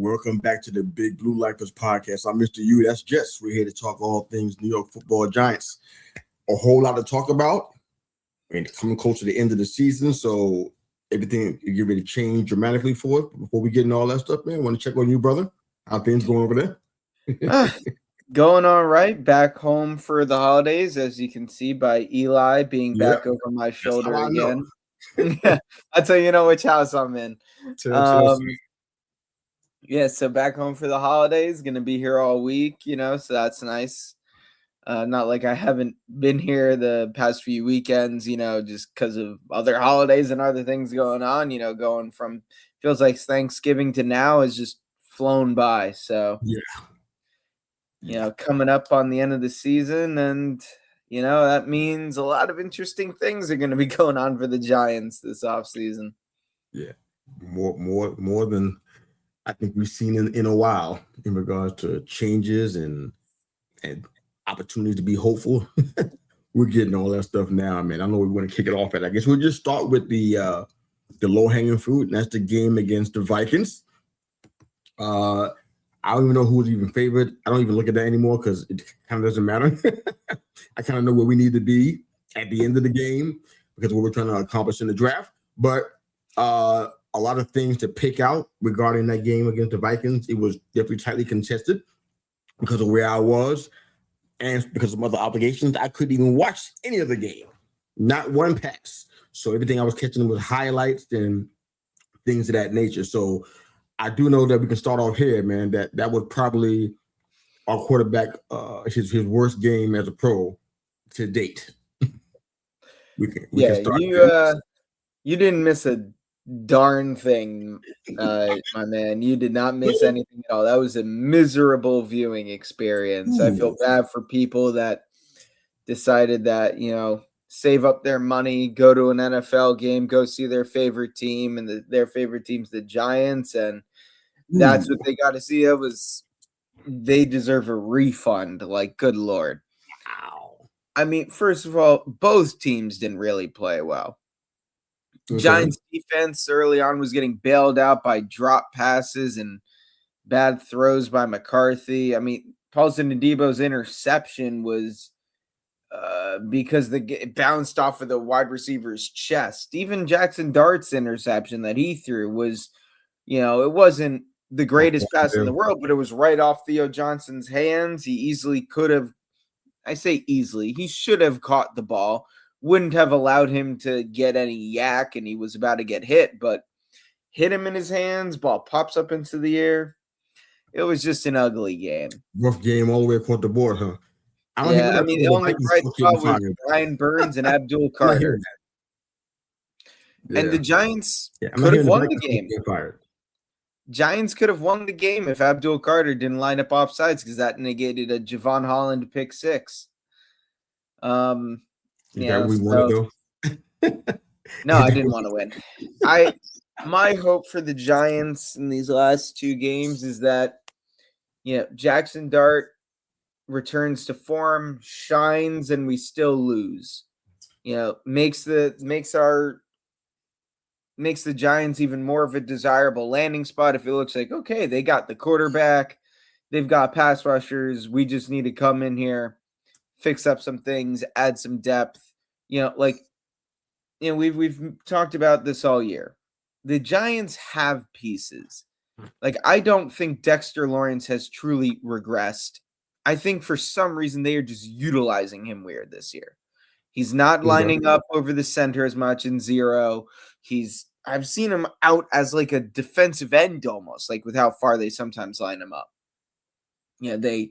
Welcome back to the Big Blue Lifers podcast. I'm Mr. U. That's Jess. We're here to talk all things New York Football Giants. A whole lot to talk about. Coming close to the end of the season, so everything is getting ready to change dramatically for us. Before we get into all that stuff, man, I want to check on you, brother. How things going over there? Going all right. Back home for the holidays, as you can see by Eli being back over my shoulder again. That's how you know which house I'm in. Yeah, so back home for the holidays, gonna be here all week, so that's nice. Not like I haven't been here the past few weekends, just because of other holidays and other things going on, going from feels like Thanksgiving to now has just flown by. So coming up on the end of the season, and that means a lot of interesting things are going to be going on for the Giants this offseason. Yeah, more than I think we've seen in a while in regards to changes and opportunities to be hopeful. We're getting all that stuff now, man. I know we want to kick it off at. I guess we'll just start with the low-hanging fruit, and that's the game against the Vikings. I don't even know who's even favored. I don't even look at that anymore because it kind of doesn't matter. I kind of know where we need to be at the end of the game because of what we're trying to accomplish in the draft. But a lot of things to pick out regarding that game against the Vikings. It was definitely tightly contested because of where I was and because of other obligations. I couldn't even watch any of the game, not one pass. So everything I was catching was highlights and things of that nature. So I do know that we can start off here, man. That was probably our quarterback, his worst game as a pro to date. we can start. You didn't miss a darn thing, my man. You did not miss anything at all. That was a miserable viewing experience. I feel bad for people that decided that, save up their money, go to an NFL game, go see their favorite team, and their favorite team's the Giants, and that's what they got to see. They deserve a refund. Like, good Lord. Wow. I mean, first of all, both teams didn't really play well. Okay. Giants defense early on was getting bailed out by drop passes and bad throws by McCarthy. I mean, Paulson Adebo's interception was because it bounced off of the wide receiver's chest. Even Jackson Dart's interception that he threw was, it wasn't the greatest pass in the world, but it was right off Theo Johnson's hands. He easily could have, I say easily, he should have caught the ball. Wouldn't have allowed him to get any yak, and he was about to get hit, but hit him in his hands, ball pops up into the air. It was just an ugly game. Rough game all the way across the board, huh? The only bright spot was Brian Burns and Abdul Carter. And the Giants could have won the game. Giants could have won the game if Abdul Carter didn't line up offsides because that negated a Javon Holland pick six. No, I didn't want to win. My hope for the Giants in these last two games is that Jackson Dart returns to form, shines, and we still lose. Makes the Giants even more of a desirable landing spot if it looks like, okay, they got the quarterback, they've got pass rushers, we just need to come in here, fix up some things, add some depth. We've talked about this all year. The Giants have pieces. I don't think Dexter Lawrence has truly regressed. I think for some reason they are just utilizing him weird this year. He's not lining up over the center as much in zero. I've seen him out as like a defensive end almost, like with how far they sometimes line him up. The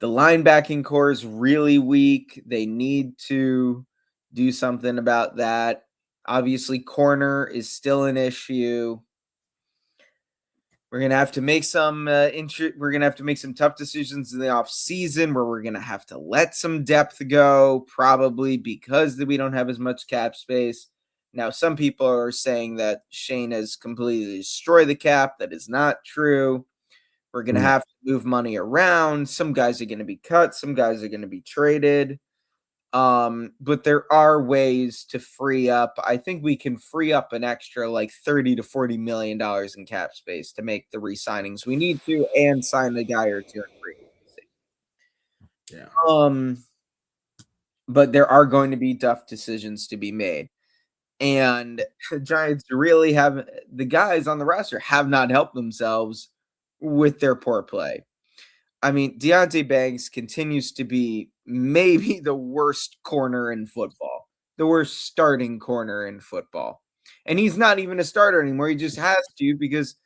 linebacking core is really weak. They need to do something about that. Obviously, corner is still an issue. We're gonna have to make some. We're gonna have to make some tough decisions in the off season where we're gonna have to let some depth go, probably because we don't have as much cap space. Now, some people are saying that Shane has completely destroyed the cap. That is not true. We're gonna have to move money around. Some guys are gonna be cut. Some guys are gonna be traded. But there are ways to free up. I think we can free up an extra like $30 to $40 million in cap space to make the re-signings we need to and sign a guy or two in free agency. Yeah. But there are going to be tough decisions to be made. And the Giants really have the guys on the roster have not helped themselves with their poor play. I mean, Deonte Banks continues to be maybe the worst corner in football, the worst starting corner in football. And he's not even a starter anymore. He just has to because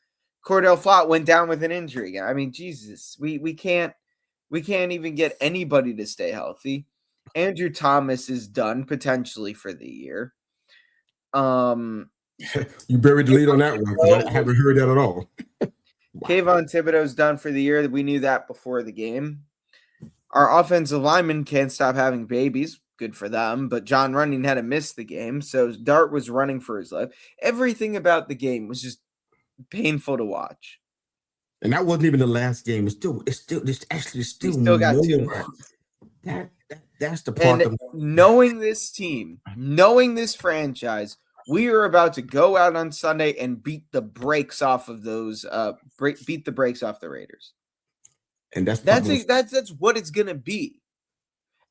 Cordell Flott went down with an injury. I mean, Jesus, we can't even get anybody to stay healthy. Andrew Thomas is done potentially for the year. You buried the lead on that one because I haven't heard that at all. Wow. Kayvon Thibodeau's done for the year. We knew that before the game. Our offensive linemen can't stop having babies. Good for them. But John Running had to miss the game. So Dart was running for his life. Everything about the game was just painful to watch. And that wasn't even the last game. It's still got two. That's the part. And knowing this team, knowing this franchise, we are about to go out on Sunday and beat the brakes off of those. Beat the brakes off the Raiders, and that's what it's gonna be.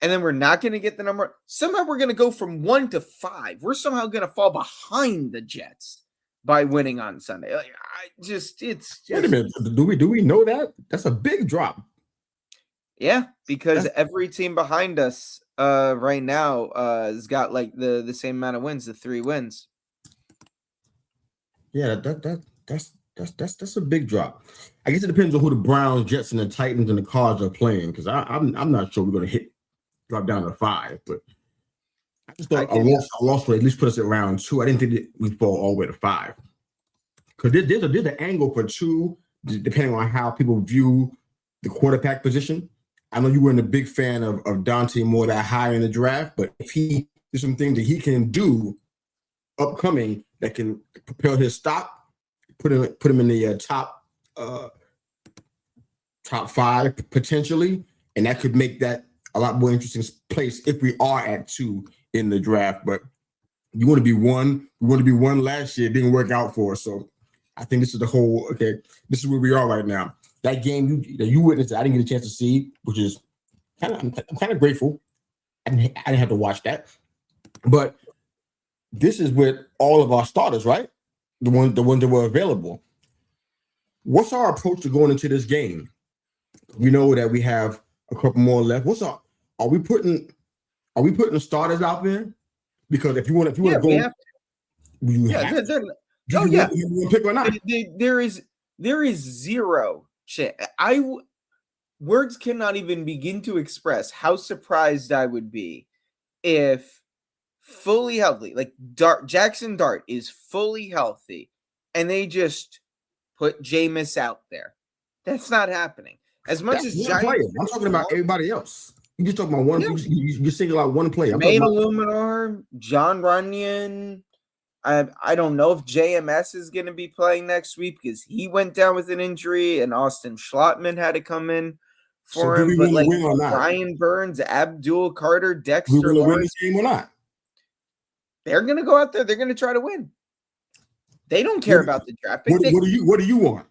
And then we're not gonna get the number. Somehow we're gonna go from 1 to 5. We're somehow gonna fall behind the Jets by winning on Sunday. Wait a minute. Do we know that? That's a big drop. Yeah, because every team behind us right now has got like the same amount of wins, the 3 wins. Yeah, that's a big drop. I guess it depends on who the Browns, Jets, and the Titans and the Cards are playing because I'm not sure we're going to drop down to 5, but I just thought a loss would at least put us at round 2. I didn't think that we'd fall all the way to 5 because there's an angle for 2 depending on how people view the quarterback position. I know you weren't a big fan of Dante Moore that high in the draft, but if he there's some things that he can do upcoming that can propel his stock, put him in the top 5 potentially, and that could make that a lot more interesting place if we are at 2 in the draft. But you want to be 1. We want to be 1 last year. It didn't work out for us, so I think this is this is where we are right now. That game that you witnessed, I didn't get a chance to see, which is I'm kind of grateful. I didn't have to watch that, but this is with all of our starters, right? The ones that were available. What's our approach to going into this game? We know that we have a couple more left. Are we putting the starters out there? Because if you want to go, you have to. Do you pick or not? There is zero chance. Words cannot even begin to express how surprised I would be if fully healthy, like Jackson Dart is fully healthy, and they just put Jameis out there. That's not happening. As much as Giants, I'm talking about everybody else. You just talking about one. Yeah. You single out one player. Maine Illuminar, John Runyon. I don't know if JMS is going to be playing next week because he went down with an injury, and Austin Schlottman had to come in for him. But like Brian Burns, Abdul Carter, Dexter Lawrence, win this game or not? They're going to go out there. They're going to try to win. They don't care about the draft pick. What do you want?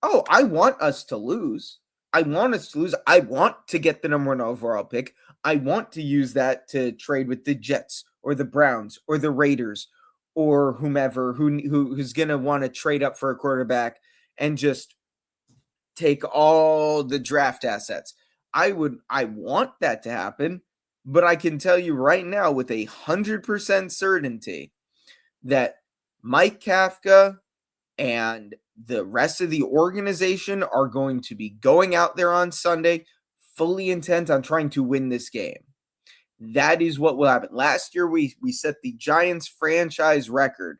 Oh, I want us to lose. I want to get the number 1 overall pick. I want to use that to trade with the Jets or the Browns or the Raiders or whomever who's going to want to trade up for a quarterback and just take all the draft assets. I want that to happen, but I can tell you right now with 100% certainty that Mike Kafka and the rest of the organization are going to be going out there on Sunday fully intent on trying to win this game. That is what will happen. Last year, we set the Giants franchise record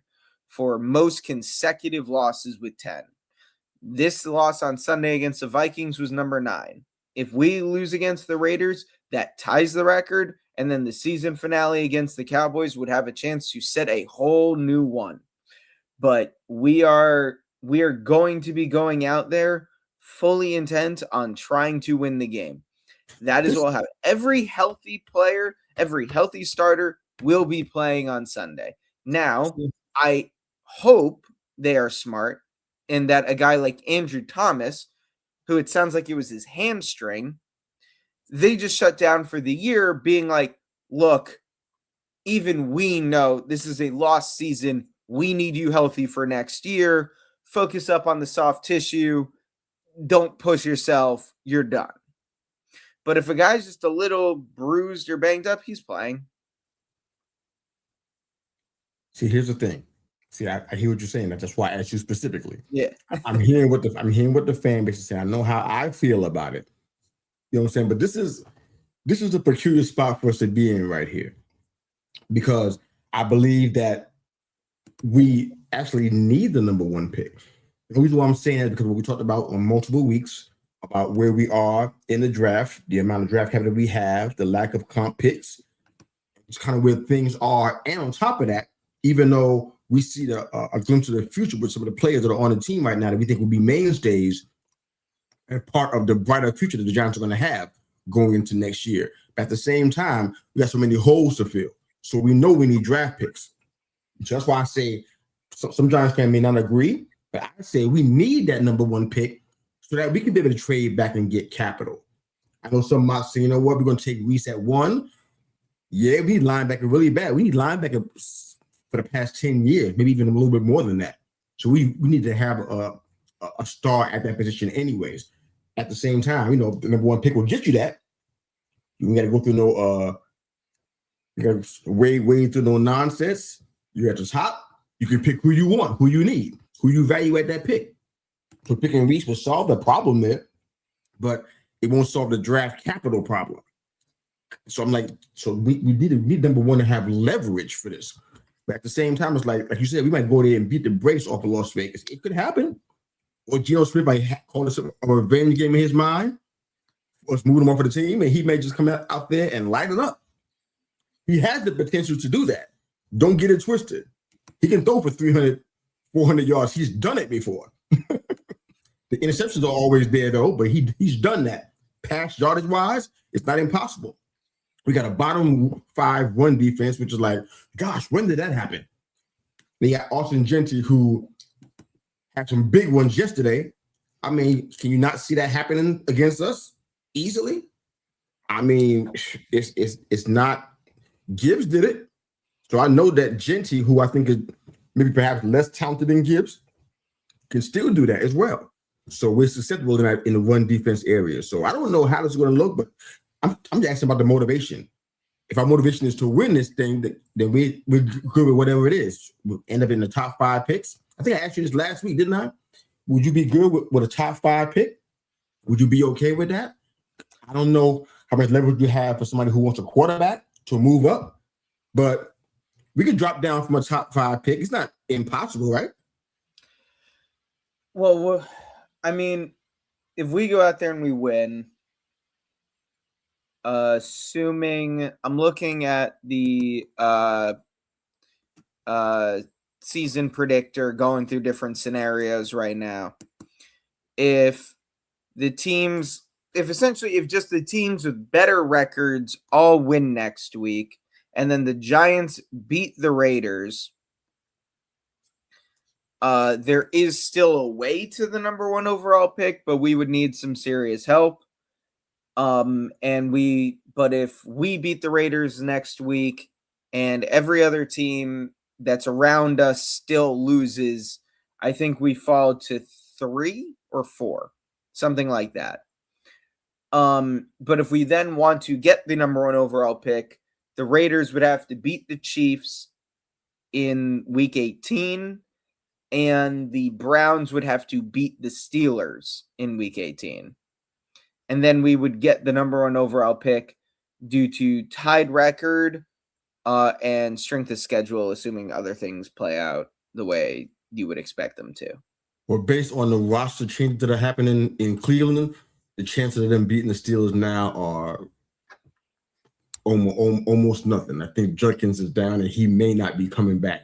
for most consecutive losses with 10. This loss on Sunday against the Vikings was number 9. If we lose against the Raiders, that ties the record, and then the season finale against the Cowboys would have a chance to set a whole new one. But we are going to be going out there fully intent on trying to win the game. That is what will happen. Every healthy player, every healthy starter will be playing on Sunday. Now, I hope they are smart and that a guy like Andrew Thomas, who it sounds like it was his hamstring, they just shut down for the year, being like, look, even we know this is a lost season. We need you healthy for next year. Focus up on the soft tissue. Don't push yourself. You're done. But if a guy's just a little bruised or banged up, he's playing. See, here's the thing. See, I hear what you're saying. That's why I asked you specifically. Yeah. I'm hearing what the fan base is saying. I know how I feel about it. You know what I'm saying? But this is a peculiar spot for us to be in right here, because I believe that we actually need the number one pick. The reason why I'm saying that is because what we talked about on multiple weeks about where we are in the draft, the amount of draft capital we have, the lack of comp picks, it's kind of where things are. And on top of that, even though we see a glimpse of the future with some of the players that are on the team right now that we think will be mainstays and part of the brighter future that the Giants are going to have going into next year. But at the same time, we got so many holes to fill. So we know we need draft picks. So that's why I say some Giants fans may not agree, but I say we need that number one pick so that we can be able to trade back and get capital. I know some might say, you know what, we're going to take Reese at 1. Yeah, we need linebacker really bad. We need linebacker for the past 10 years, maybe even a little bit more than that. So we need to have a star at that position anyways. At the same time, you know, the number one pick will get you that. You got to go through you got to wade through no nonsense. You're at the top. You can pick who you want, who you need, who you value at that pick. So picking Reese will solve the problem there, but it won't solve the draft capital problem. So I'm like, so we need number one to have leverage for this. But at the same time, it's like you said, we might go there and beat the brakes off of Las Vegas. It could happen. Or Geno Smith might call this a revenge game in his mind. Or it's moving him off of the team, and he may just come out there and light it up. He has the potential to do that. Don't get it twisted. He can throw for 300, 400 yards. He's done it before. The interceptions are always there, though, but he's done that. Pass yardage-wise, it's not impossible. We got a bottom 5 run defense, which is like, gosh, when did that happen? They got Austin Gentry, who had some big ones yesterday. I mean, can you not see that happening against us easily? I mean, it's not. Gibbs did it. So I know that Gentry, who I think is maybe perhaps less talented than Gibbs, can still do that as well. So we're susceptible in the run defense area. So I don't know how this is going to look, but I'm just asking about the motivation. If our motivation is to win this thing, then we're good with whatever it is. We'll end up in the top 5 picks. I think I asked you this last week, didn't I? Would you be good with a top 5 pick? Would you be okay with that? I don't know how much leverage you have for somebody who wants a quarterback to move up, but we could drop down from a top 5 pick. It's not impossible, right? Well, I mean, if we go out there and we win, assuming I'm looking at the season predictor going through different scenarios right now. If just the teams with better records all win next week, and then the Giants beat the Raiders, there is still a way to the number 1 overall pick, but we would need some serious help. But if we beat the Raiders next week and every other team that's around us still loses, I think we fall to 3 or 4, something like that. But if we then want to get the number 1 overall pick, the Raiders would have to beat the Chiefs in week 18, and the Browns would have to beat the Steelers in week 18. And then we would get the number 1 overall pick due to tied record and strength of schedule, assuming other things play out the way you would expect them to. Well, based on the roster changes that are happening in Cleveland, the chances of them beating the Steelers now are almost nothing. I think Judkins is down, and he may not be coming back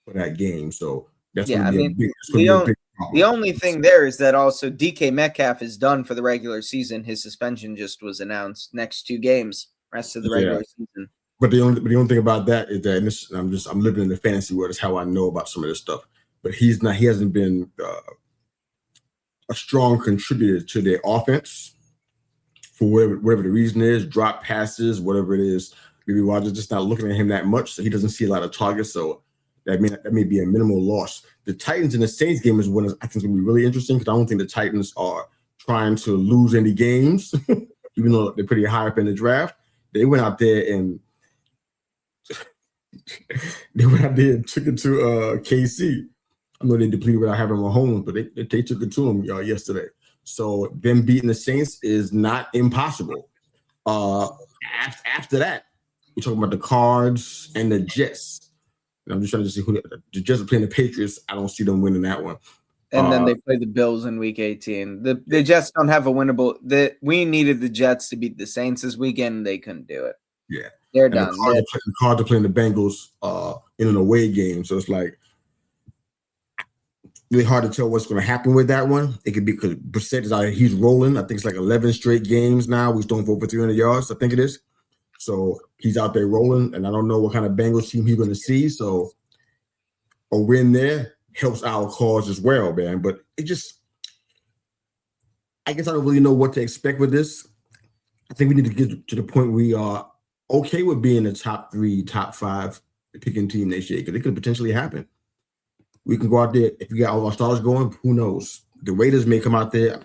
for that game. So that's going to be a big problem. The only thing there is that also DK Metcalf is done for the regular season. His suspension just was announced. Next 2 games, rest of the regular season. But the only thing about that is that, and this, I'm living in the fantasy world. That's how I know about some of this stuff. But he hasn't been a strong contributor to their offense for whatever the reason is, drop passes, whatever it is. Maybe Rodgers just not looking at him that much, so he doesn't see a lot of targets. So that may be a minimal loss. The Titans and the Saints game is one I think is going to be really interesting because I don't think the Titans are trying to lose any games, even though they're pretty high up in the draft. They went out there and took it to KC. I know they depleted without having Mahomes, but they took it to them yesterday. So them beating the Saints is not impossible. After that, we're talking about the Cards and the Jets. And I'm just trying to see who the Jets are playing the Patriots. I don't see them winning that one. And then they play the Bills in Week 18. The Jets don't have a winnable. We needed the Jets to beat the Saints this weekend. They couldn't do it. Yeah, they're done. The Cards are playing the Bengals in an away game, so it's like really hard to tell what's going to happen with that one. It could be because Brissett is out here, he's rolling. I think it's like 11 straight games now. He's throwing for over 300 yards. I think it is. So he's out there rolling, and I don't know what kind of Bengals team he's going to see. So a win there helps our cause as well, man. But I guess I don't really know what to expect with this. I think we need to get to the point we are okay with being the top 3, top 5 picking team next year because it could potentially happen. We can go out there. If we got all our stars going, who knows? The Raiders may come out there.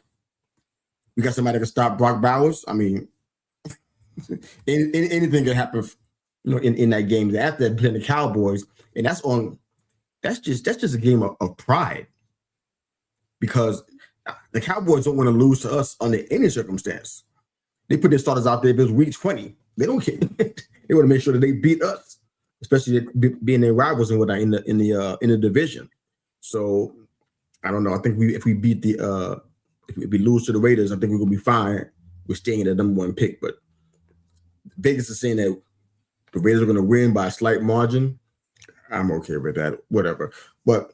We got somebody that can stop Brock Bowers. I mean, anything can happen, in that game. After that, playing the Cowboys, and that's just a game of pride because the Cowboys don't want to lose to us under any circumstance. They put their starters out there. If it was week 20, they don't care. They want to make sure that they beat us, especially being their rivals and whatnot in the division. So I don't know. I think if we lose to the Raiders, I think we're gonna be fine. We're staying at the number 1 pick, but Vegas is saying that the Raiders are going to win by a slight margin. I'm okay with that. Whatever. But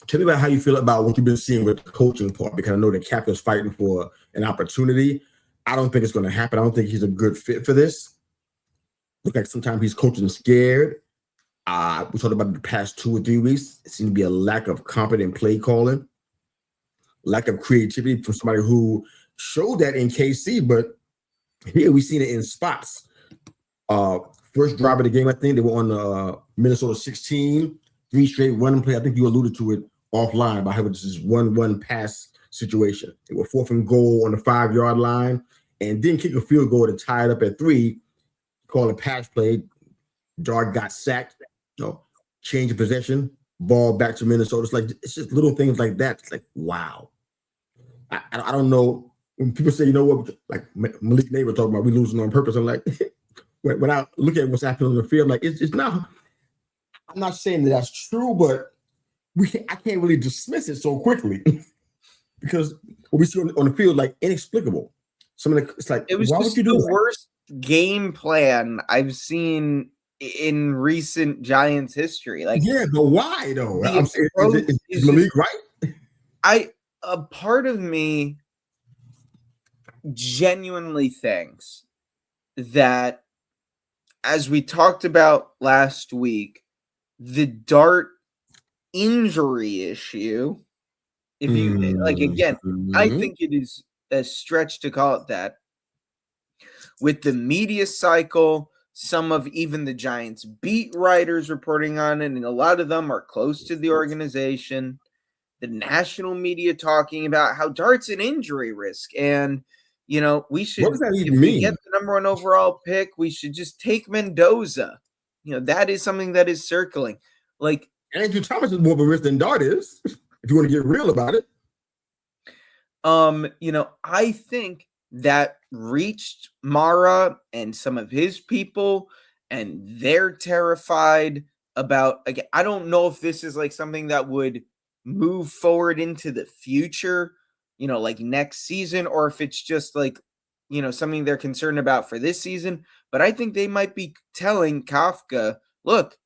tell me about how you feel about what you've been seeing with the coaching part, because I know that Cap is fighting for an opportunity. I don't think it's going to happen. I don't think he's a good fit for this. Look like sometimes he's coaching scared. We talked about the past 2 or 3 weeks. It seems to be a lack of competent play calling, lack of creativity from somebody who showed that in KC, but here we've seen it in spots. First drive of the game, I think they were on Minnesota 16, 3 straight running play. I think you alluded to it offline by how this is 1-1 pass situation. They were 4th and goal on the 5-yard line and didn't kick a field goal to tie it up at 3. Call a pass play. Dart got sacked. Change of possession. Ball back to Minnesota. It's just little things like that. It's like, wow. I don't know. When people say, like Malik Neighbor talking about we losing on purpose, I'm like, when I look at what's happening on the field, I'm like, it's not. I'm not saying that's true, but I can't really dismiss it so quickly because what we see on the field, like, inexplicable. It's like, it was why just would you do the that? worst game plan I've seen in recent Giants history. Like, yeah, but why though? I'm saying, is Malik right? A part of me genuinely thinks that, as we talked about last week, the Dart injury issue, if you like, again, I think it is a stretch to call it that. With the media cycle, some of even the Giants beat writers reporting on it, and a lot of them are close to the organization. The national media talking about how Dart's an injury risk, and we should. What does that even if mean? we get the number 1 overall pick, we should just take Mendoza. That is something that is circling. Like, Andrew Thomas is more of a risk than Dart is, if you want to get real about it. I think that reached Mara and some of his people, and they're terrified about. Again, I don't know if this is like something that would move forward into the future, like next season, or if it's just like, something they're concerned about for this season. But I think they might be telling Kafka, look,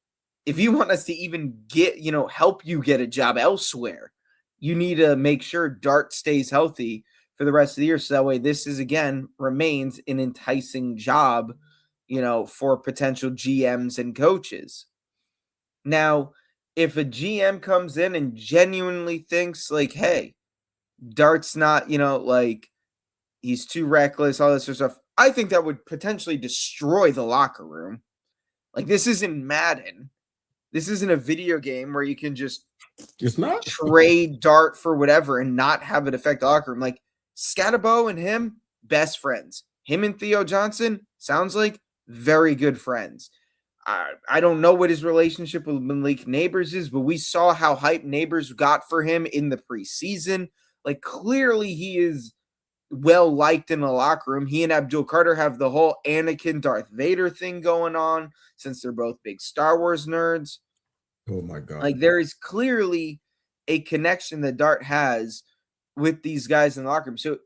if you want us to even get, help you get a job elsewhere, you need to make sure Dart stays healthy for the rest of the year. So that way this is, again, remains an enticing job for potential GMs and coaches. Now, if a GM comes in and genuinely thinks like, hey, Dart's not, like he's too reckless, all this sort of stuff, I think that would potentially destroy the locker room. Like, this isn't Madden. This isn't a video game where you can just It's not trade Dart for whatever and not have it affect the locker room. Like, Scatabo and him, best friends. Him and Theo Johnson, sounds like very good friends. I don't know what his relationship with Malik Neighbors is, but we saw how hype Neighbors got for him in the preseason. Like, clearly he is well liked in the locker room. He and Abdul Carter have the whole Anakin Darth Vader thing going on since they're both big Star Wars nerds. Oh my God. Like, there is clearly a connection that Dart has with these guys in the locker room. So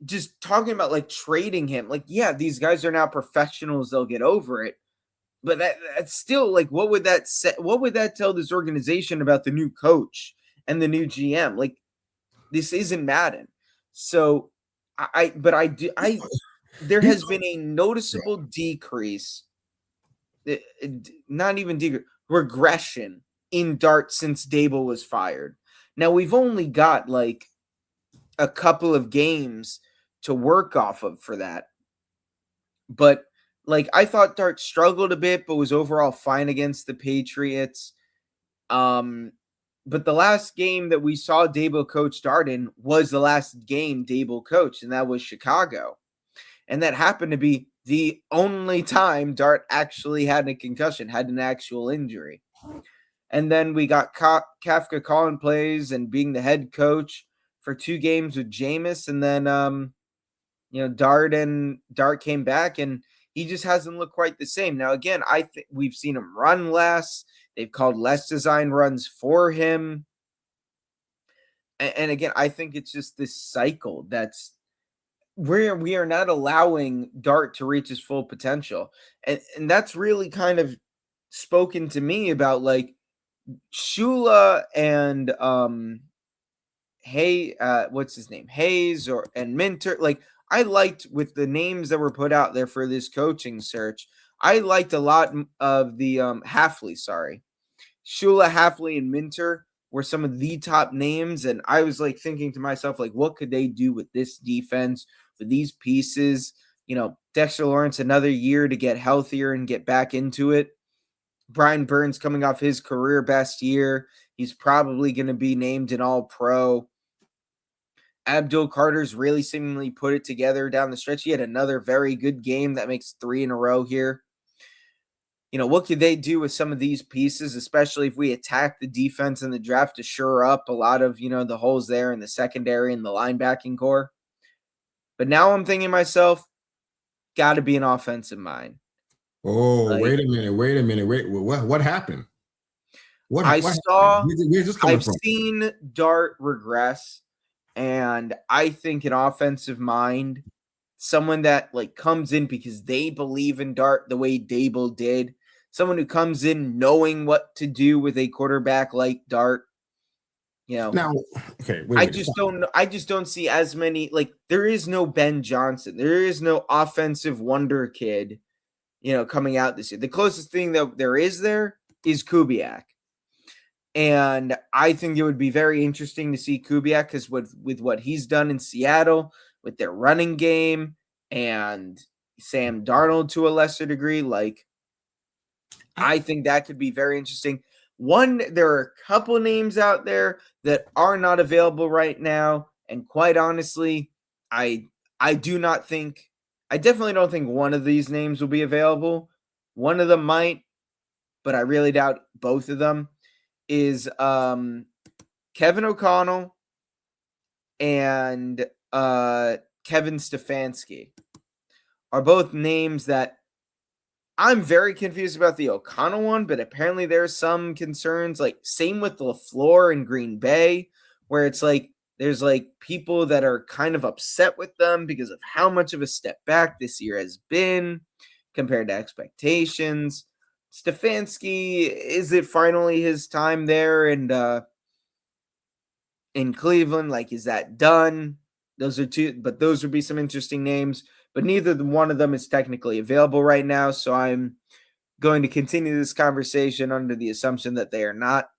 just talking about like trading him, like, yeah, these guys are now professionals. They'll get over it. But that's still like, what would that say? What would that tell this organization about the new coach and the new GM? Like, this isn't Madden. So there has been a noticeable decrease, not even decrease, regression in Dart since Dable was fired. Now, we've only got like a couple of games to work off of for that. But like, I thought Dart struggled a bit, but was overall fine against the Patriots. But the last game that we saw Dable coach Dart in was the last game Dable coached, and that was Chicago. And that happened to be the only time Dart actually had a concussion, had an actual injury. And then we got Kafka calling plays and being the head coach for 2 games with Jameis. And then, Dart came back, and he just hasn't looked quite the same. Now, again, I think we've seen him run less. They've called less design runs for him. And again, I think it's just this cycle that's where we are not allowing Dart to reach his full potential. And that's really kind of spoken to me about like Shula and what's his name? Hayes and Minter. Like, I liked with the names that were put out there for this coaching search. I liked a lot of the Hafley, Shula, Hafley, and Minter were some of the top names. And I was like thinking to myself, like, what could they do with this defense, with these pieces? Dexter Lawrence, another year to get healthier and get back into it. Brian Burns coming off his career best year. He's probably going to be named an All-Pro. Abdul Carter's really seemingly put it together down the stretch. He had another very good game that makes 3 in a row here. What could they do with some of these pieces, especially if we attack the defense in the draft to shore up a lot of, the holes there in the secondary and the linebacking core? But now I'm thinking to myself, got to be an offensive mind. Oh, wait a minute. What happened? Where's this coming from? I've seen Dart regress, and I think an offensive mind, someone that like comes in because they believe in Dart the way Dable did, someone who comes in knowing what to do with a quarterback like Dart. Now, okay, I just don't see as many, like, there is no Ben Johnson. There is no offensive wonder kid, coming out this year. The closest thing that there is Kubiak. And I think it would be very interesting to see Kubiak because with what he's done in Seattle with their running game and Sam Darnold to a lesser degree, like, I think that could be very interesting. There are a couple names out there that are not available right now. And quite honestly, I definitely don't think one of these names will be available. One of them might, but I really doubt both of them. Is Kevin O'Connell and Kevin Stefanski are both names that I'm very confused about the O'Connell one, but apparently there's some concerns, like same with LaFleur in Green Bay, where it's like there's like people that are kind of upset with them because of how much of a step back this year has been compared to expectations. Stefanski, is it finally his time there and in Cleveland? Like, is that done? Those are two, but those would be some interesting names. but neither one of them is technically available right now. So I'm going to continue this conversation under the assumption that they are not.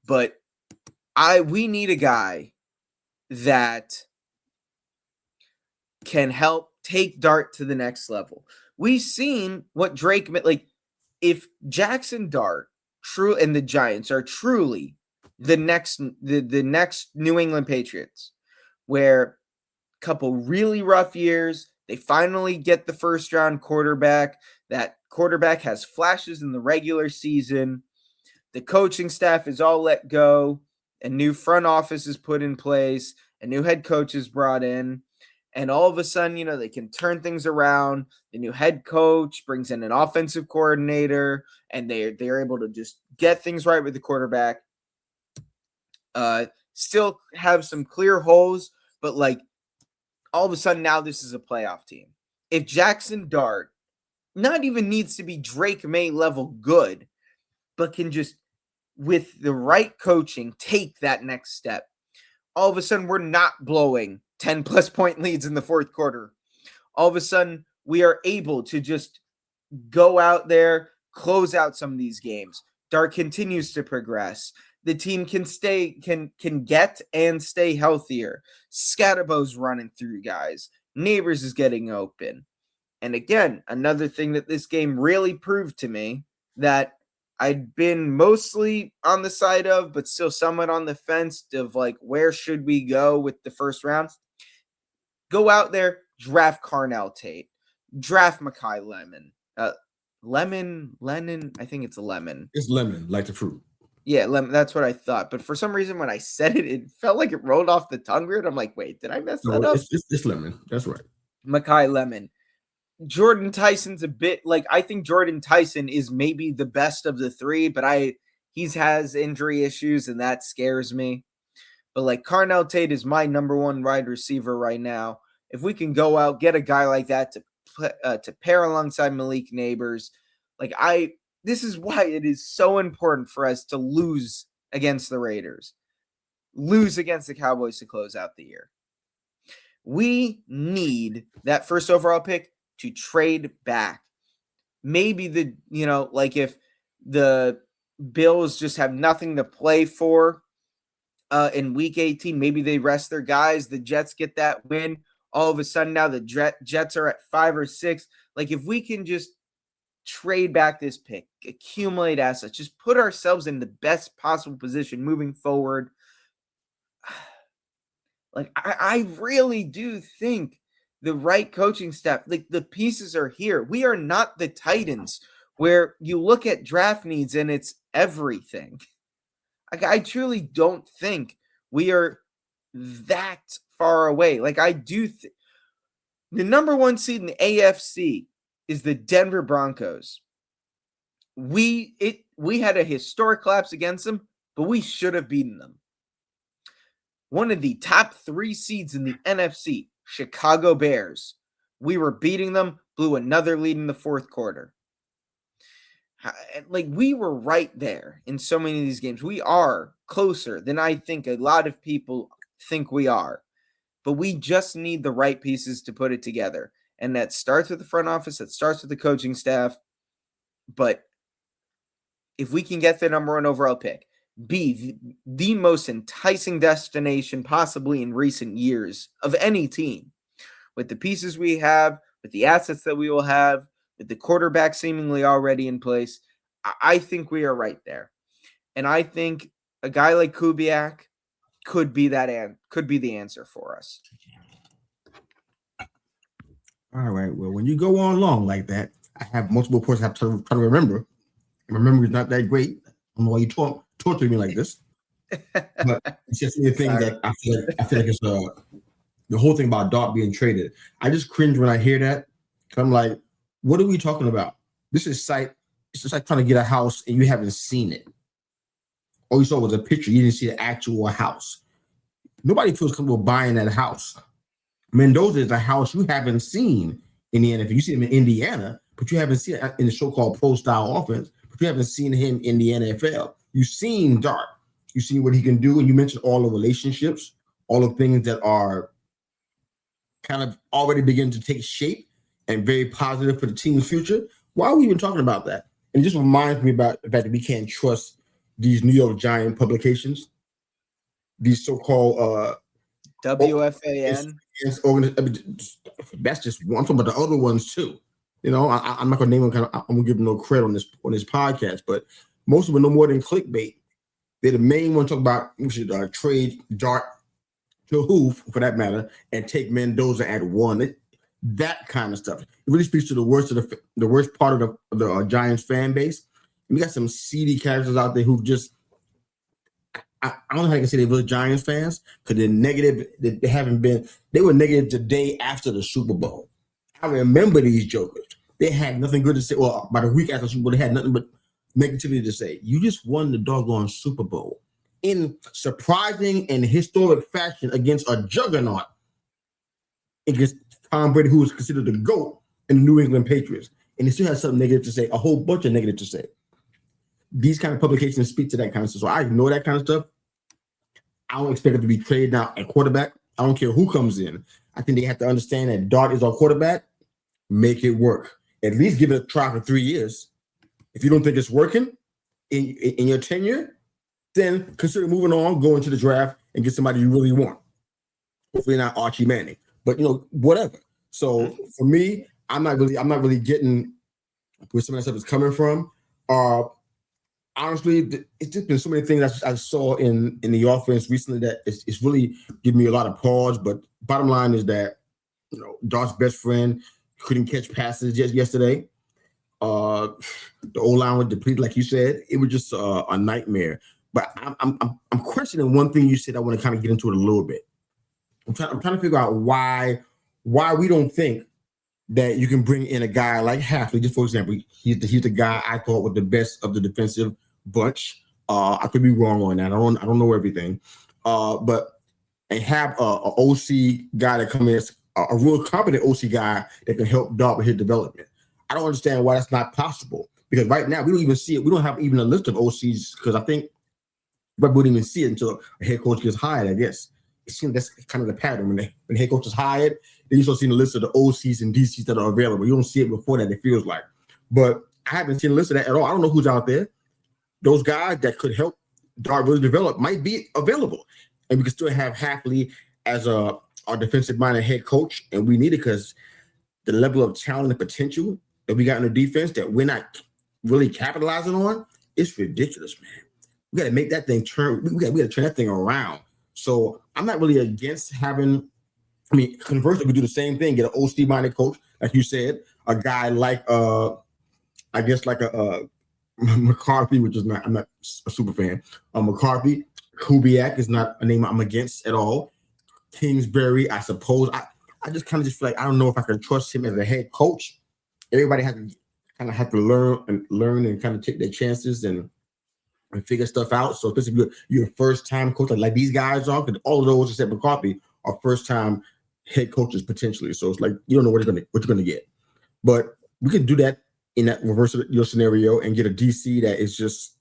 But we need a guy that can help take Dart to the next level. We've seen what Drake, like, if Jackson Dart and the Giants are truly the next New England Patriots, where a couple really rough years, they finally get the first round quarterback. That quarterback has flashes in the regular season. The coaching staff is all let go. A new front office is put in place. A new head coach is brought in. And all of a sudden, they can turn things around. The new head coach brings in an offensive coordinator, and they're able to just get things right with the quarterback. Still have some clear holes, but like all of a sudden now this is a playoff team. If Jackson Dart not even needs to be Drake May level good, but can just, with the right coaching, take that next step, all of a sudden we're not blowing 10-plus point leads in the fourth quarter. All of a sudden we are able to just go out there, close out some of these games. Dart continues to progress. The team can get and stay healthier. Scatterbo's running through guys. Neighbors is getting open. And again, another thing that this game really proved to me that I'd been mostly on the side of, but still somewhat on the fence of, like, where should we go with the first round? Go out there, draft Carnell Tate, draft Makai Lennon. I think it's a lemon. It's lemon, like the fruit. Yeah, that's what I thought. But for some reason, when I said it, it felt like it rolled off the tongue weird. I'm like, wait, did I mess that up? It's lemon. That's right. Makai Lemon. Jordan Tyson's a bit like, I think Jordan Tyson is maybe the best of the three, but he has injury issues, and that scares me. But like Carnell Tate is my number one wide receiver right now. If we can go out, get a guy like that to pair alongside Malik Neighbors, this is why it is so important for us to lose against the Raiders, lose against the Cowboys to close out the year. We need that first overall pick to trade back. Maybe if the Bills just have nothing to play for in week 18, maybe they rest their guys. The Jets get that win. All of a sudden now the Jets are at 5 or 6. Like, if we can just trade back this pick, accumulate assets, just put ourselves in the best possible position moving forward. Like, I really do think the right coaching staff, like, the pieces are here. We are not the Titans where you look at draft needs and it's everything. Like, I truly don't think we are that far away. Like, I do the number one seed in the AFC is the Denver Broncos. We had a historic collapse against them, but we should have beaten them. One of the top 3 seeds in the NFC, Chicago Bears. We were beating them, blew another lead in the fourth quarter. Like, we were right there in so many of these games. We are closer than I think a lot of people think we are. But we just need the right pieces to put it together. And that starts with the front office. That starts with the coaching staff. But if we can get the number 1 overall pick, be the most enticing destination possibly in recent years of any team, with the pieces we have, with the assets that we will have, with the quarterback seemingly already in place, I think we are right there. And I think a guy like Kubiak could be the answer for us. All right. Well, when you go on long like that, I have multiple points I have to try to remember. My memory is not that great. I don't know why you torture me like this. But it's just the thing that I feel like it's the whole thing about Dart being traded. I just cringe when I hear that. I'm like, what are we talking about? This is it's just like trying to get a house and you haven't seen it. All you saw was a picture. You didn't see the actual house. Nobody feels comfortable buying that house. Mendoza is a house you haven't seen in the NFL. You see him in Indiana, but you haven't seen it in the so-called pro-style offense, but you haven't seen him in the NFL. You've seen Dart. You've seen what he can do, and you mentioned all the relationships, all the things that are kind of already begin to take shape and very positive for the team's future, why are we even talking about that? And it just reminds me about the fact that we can't trust these New York Giant publications, these so-called WFAN. That's just one. I'm talking about the other ones too. I'm not gonna name them. I'm gonna give them no credit on this podcast, but most of them are no more than clickbait. They're the main one talking about we should trade Dart to who, for that matter, and take Mendoza at one. That kind of stuff. It really speaks to the worst part of the Giants fan base. And we got some seedy characters out there who just I don't know how I can say they're really Giants fans because they're negative. They haven't been. They were negative the day after the Super Bowl. I remember these jokers. They had nothing good to say. Well, about a week after the Super Bowl, they had nothing but negativity to say. You just won the doggone Super Bowl in surprising and historic fashion against a juggernaut, against Tom Brady, who was considered the GOAT in the New England Patriots. And they still had something negative to say, a whole bunch of negative to say. These kind of publications speak to that kind of stuff. So I ignore that kind of stuff. I don't expect it to be traded now at quarterback. I don't care who comes in. I think they have to understand that Dart is our quarterback. Make it work. At least give it a try for 3 years. If you don't think it's working in your tenure, then consider moving on, go into the draft, and get somebody you really want. Hopefully not Archie Manning, but whatever. So for me, I'm not really getting where some of that stuff is coming from. Honestly, it's just been so many things I saw in the offense recently that it's really giving me a lot of pause. But bottom line is that Dart's best friend couldn't catch passes just yesterday. The O-line was depleted, like you said. It was just a nightmare. But I'm questioning one thing you said. I want to kind of get into it a little bit. I'm trying to figure out why we don't think that you can bring in a guy like Hafley. Just for example, he's the guy I thought was the best of the defensive bunch. I could be wrong on that. I don't know everything. But have a OC guy that come in, a real competent OC guy that can help Dart with his development. I don't understand why that's not possible, because right now we don't even see it. We don't have even a list of OCs, because I think we wouldn't even see it until a head coach gets hired, I guess. It seems that's kind of the pattern. When the head coach is hired, then you start seeing the list of the OCs and DCs that are available. You don't see it before that, it feels like. But I haven't seen a list of that at all. I don't know who's out there. Those guys that could help Dart really develop might be available. And we can still have Hafley as our defensive-minded head coach, and we need it because the level of talent and potential that we got in the defense that we're not really capitalizing on, it's ridiculous, man. We got to make that thing turn. We got to turn that thing around. So I'm not really against having. I mean, conversely, we do the same thing. Get an OC-minded coach, like you said, a guy like I guess like a McCarthy, which is not. I'm not a super fan. McCarthy, Kubiak is not a name I'm against at all. Kingsbury, I suppose. I just kind of just feel like I don't know if I can trust him as a head coach. Everybody has to kind of have to learn and kind of take their chances and figure stuff out. So especially if you're a first-time coach like these guys are, because all of those except McCarthy are first-time head coaches potentially. So it's like you don't know what you're gonna get. But we can do that in that reverse your scenario and get a DC that is just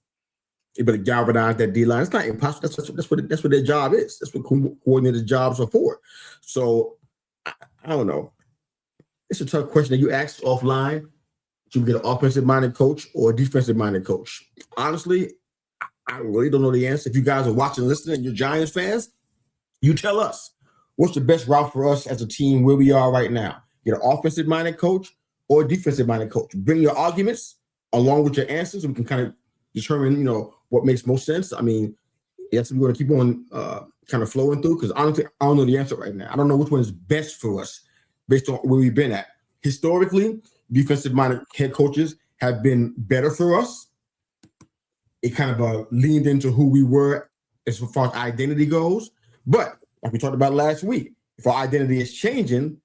able to galvanize that D line. It's not impossible. That's what their job is. That's what coordinated jobs are for. So I don't know. It's a tough question that you asked offline. Should we get an offensive-minded coach or a defensive-minded coach? Honestly, I really don't know the answer. If you guys are watching, listening, and you're Giants fans, you tell us what's the best route for us as a team where we are right now. Get an offensive-minded coach or a defensive-minded coach. Bring your arguments along with your answers. We can kind of determine, what makes most sense. I mean, yes, we're going to keep on kind of flowing through, because honestly, I don't know the answer right now. I don't know which one is best for us based on where we've been at. Historically, defensive-minded head coaches have been better for us. It kind of leaned into who we were as far as identity goes. But like we talked about last week, if our identity is changing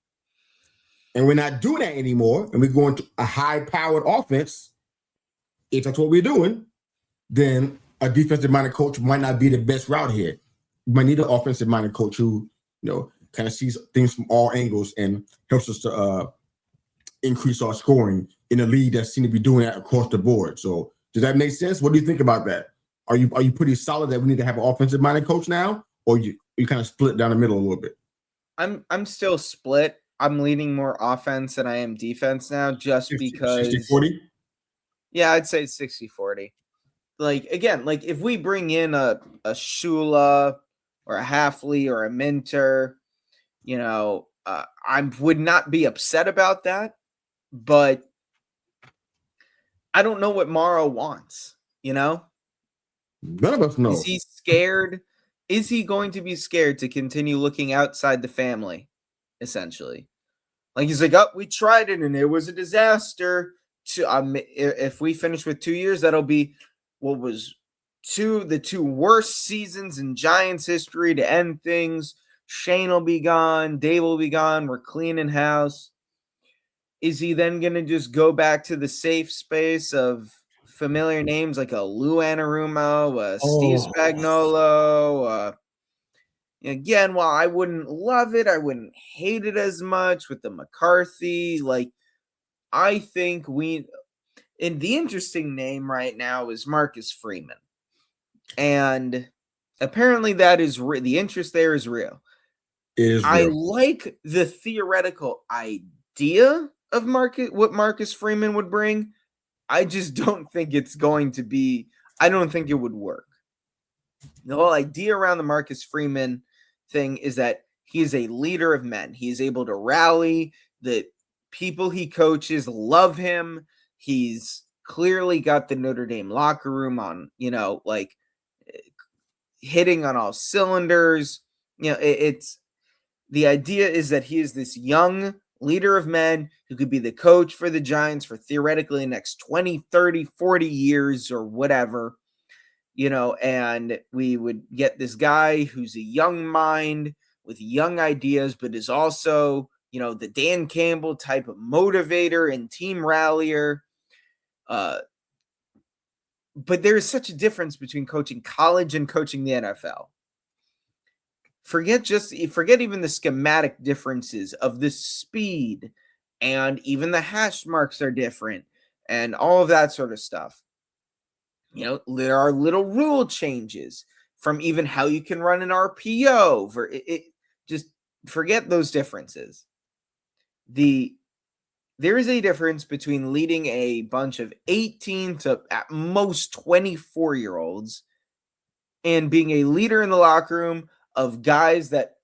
and we're not doing that anymore, and we're going to a high-powered offense, if that's what we're doing, then a defensive-minded coach might not be the best route here. We might need an offensive-minded coach who, kind of sees things from all angles and helps us to increase our scoring in a league that seems to be doing that across the board. So does that make sense? What do you think about that? Are you pretty solid that we need to have an offensive-minded coach now, or you kind of split down the middle a little bit? I'm still split. I'm leaning more offense than I am defense now, just 60-40? Yeah, I'd say 60-40. Like, again, like if we bring in a Shula or a Halfley or a Minter, I would not be upset about that, but I don't know what Morrow wants, None of us know. Is he scared? Is he going to be scared to continue looking outside the family, essentially? Like, he's like, oh, we tried it and it was a disaster. If we finish with 2 years, that'll be what was the two worst seasons in Giants history to end things. Shane will be gone. Dave will be gone. We're cleaning house. Is he then going to just go back to the safe space of familiar names like a Lou Anarumo, Steve Spagnuolo? Again, while I wouldn't love it, I wouldn't hate it as much with the McCarthy. Like, I think and the interesting name right now is Marcus Freeman. And apparently that is the interest there is real. I like the theoretical idea of what Marcus Freeman would bring. I just don't think it's going to be, I don't think it would work. The whole idea around the Marcus Freeman thing is that he is a leader of men. He is able to rally. The people he coaches love him. He's clearly got the Notre Dame locker room on, like hitting on all cylinders. It's the idea is that he is this young leader of men who could be the coach for the Giants for theoretically the next 20, 30, 40 years or whatever, and we would get this guy who's a young mind with young ideas, but is also, the Dan Campbell type of motivator and team rallier. But there is such a difference between coaching college and coaching the NFL. Forget even the schematic differences of the speed, and even the hash marks are different and all of that sort of stuff. There are little rule changes from even how you can run an RPO. Just forget those differences. There is a difference between leading a bunch of 18 to at most 24-year-olds and being a leader in the locker room of guys that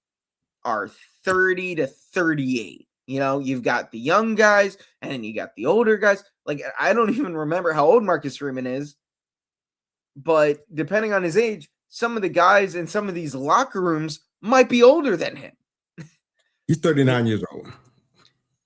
are 30 to 38. You've got the young guys and then you got the older guys. Like, I don't even remember how old Marcus Freeman is, but depending on his age, some of the guys in some of these locker rooms might be older than him. He's 39 years old.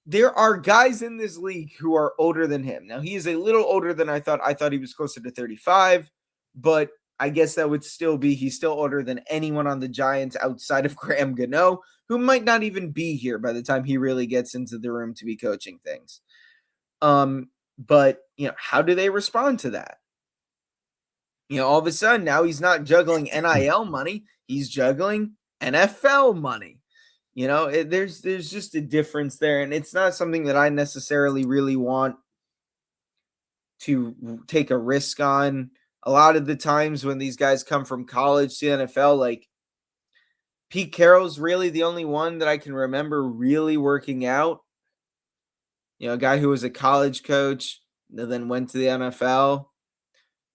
There are guys in this league who are older than him. Now, he is a little older than I thought. I thought he was closer to 35, but I guess that would still be, he's still older than anyone on the Giants outside of Graham Gano, who might not even be here by the time he really gets into the room to be coaching things. But, how do they respond to that? All of a sudden, now he's not juggling NIL money. He's juggling NFL money. There's just a difference there, and it's not something that I necessarily really want to take a risk on. A lot of the times when these guys come from college to the NFL, like Pete Carroll's really the only one that I can remember really working out. A guy who was a college coach and then went to the NFL.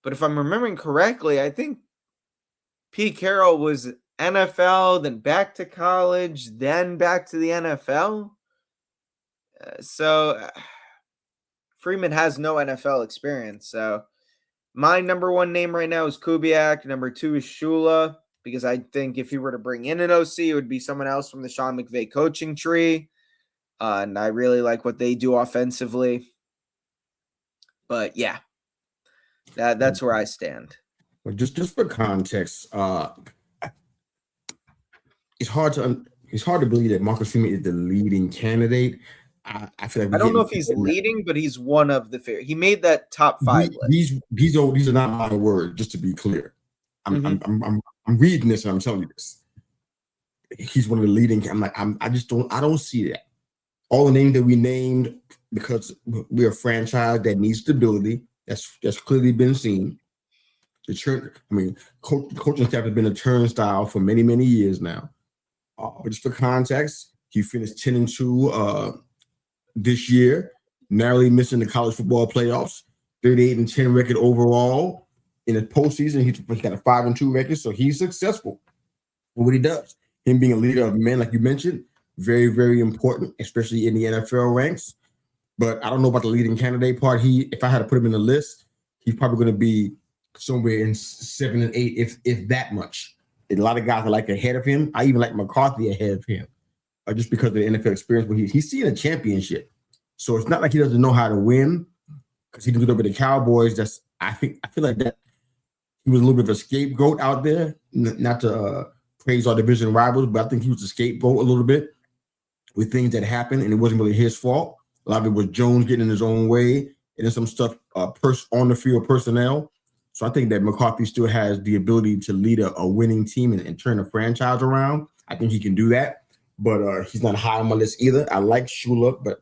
But if I'm remembering correctly, I think Pete Carroll was NFL, then back to college, then back to the NFL. So Freeman has no NFL experience. So my number one name right now is Kubiak. Number two is Shula, because I think if he were to bring in an OC, it would be someone else from the Sean McVay coaching tree. And I really like what they do offensively. But yeah, that's where I stand. Well, just for context, it's hard to believe that Marcus Freeman is the leading candidate. I feel like I don't know if he's leading, but he's one of the fair. He made that top 5 list. These are not my words, just to be clear. I'm reading this and I'm telling you this. He's one of the leading. I don't see that. All the names that we named, because we're a franchise that needs stability. That's clearly been seen. Coaching staff has been a turnstile for many, many years now. But just for context, he finished 10-2 this year, narrowly missing the college football playoffs. 38-10 record overall. In the postseason, he's got a 5-2 record, so he's successful in what he does. Him being a leader of men, like you mentioned, very, very important, especially in the NFL ranks. But I don't know about the leading candidate part. If I had to put him in the list, he's probably going to be somewhere in 7 and 8, if that much. And a lot of guys are like ahead of him. I even like McCarthy ahead of him, just because of the NFL experience. But he's seen a championship, so it's not like he doesn't know how to win. Because he did it over the Cowboys. I feel like that he was a little bit of a scapegoat out there. Not to praise our division rivals, but I think he was a scapegoat a little bit with things that happened, and it wasn't really his fault. A lot of it was Jones getting in his own way, and then some stuff on the field personnel. So I think that McCarthy still has the ability to lead a winning team and turn a franchise around. I think he can do that, but he's not high on my list either. I like Shula, but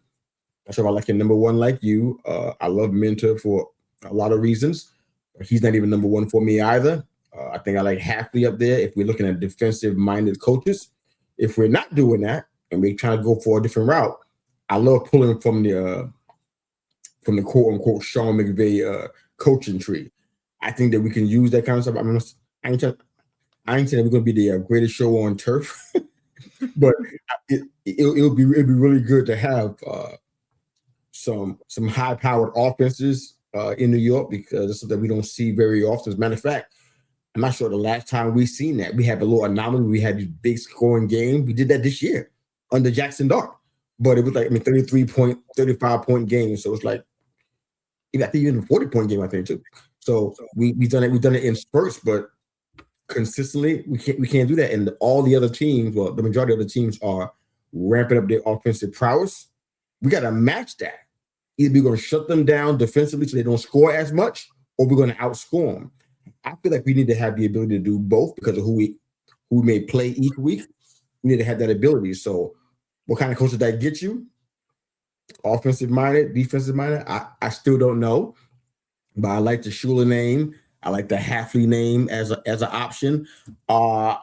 I'm sure I like him number one like you. I love Minter for a lot of reasons. But he's not even number one for me either. I think I like Hafley up there if we're looking at defensive-minded coaches. If we're not doing that and we're trying to go for a different route, I love pulling from the quote-unquote Sean McVay coaching tree. I think that we can use that kind of stuff. I ain't saying we're going to be the greatest show on turf, but it'll be really good to have some high-powered offenses in New York, because it's something we don't see very often. As a matter of fact, I'm not sure the last time we've seen that. We have a little anomaly. We had these big scoring games. We did that this year under Jackson Dart, but it was like 35-point game. So it's like, I think even a 40-point game, I think too. So we've done it in spurts, but consistently we can't do that. And all the other teams, well, the majority of the teams are ramping up their offensive prowess. We got to match that. Either we're going to shut them down defensively so they don't score as much, or we're going to outscore them. I feel like we need to have the ability to do both because of who we may play each week. We need to have that ability. So what kind of coach did that get you? Offensive-minded, defensive-minded? I still don't know. But I like the Shula name. I like the Hafley name as an option. I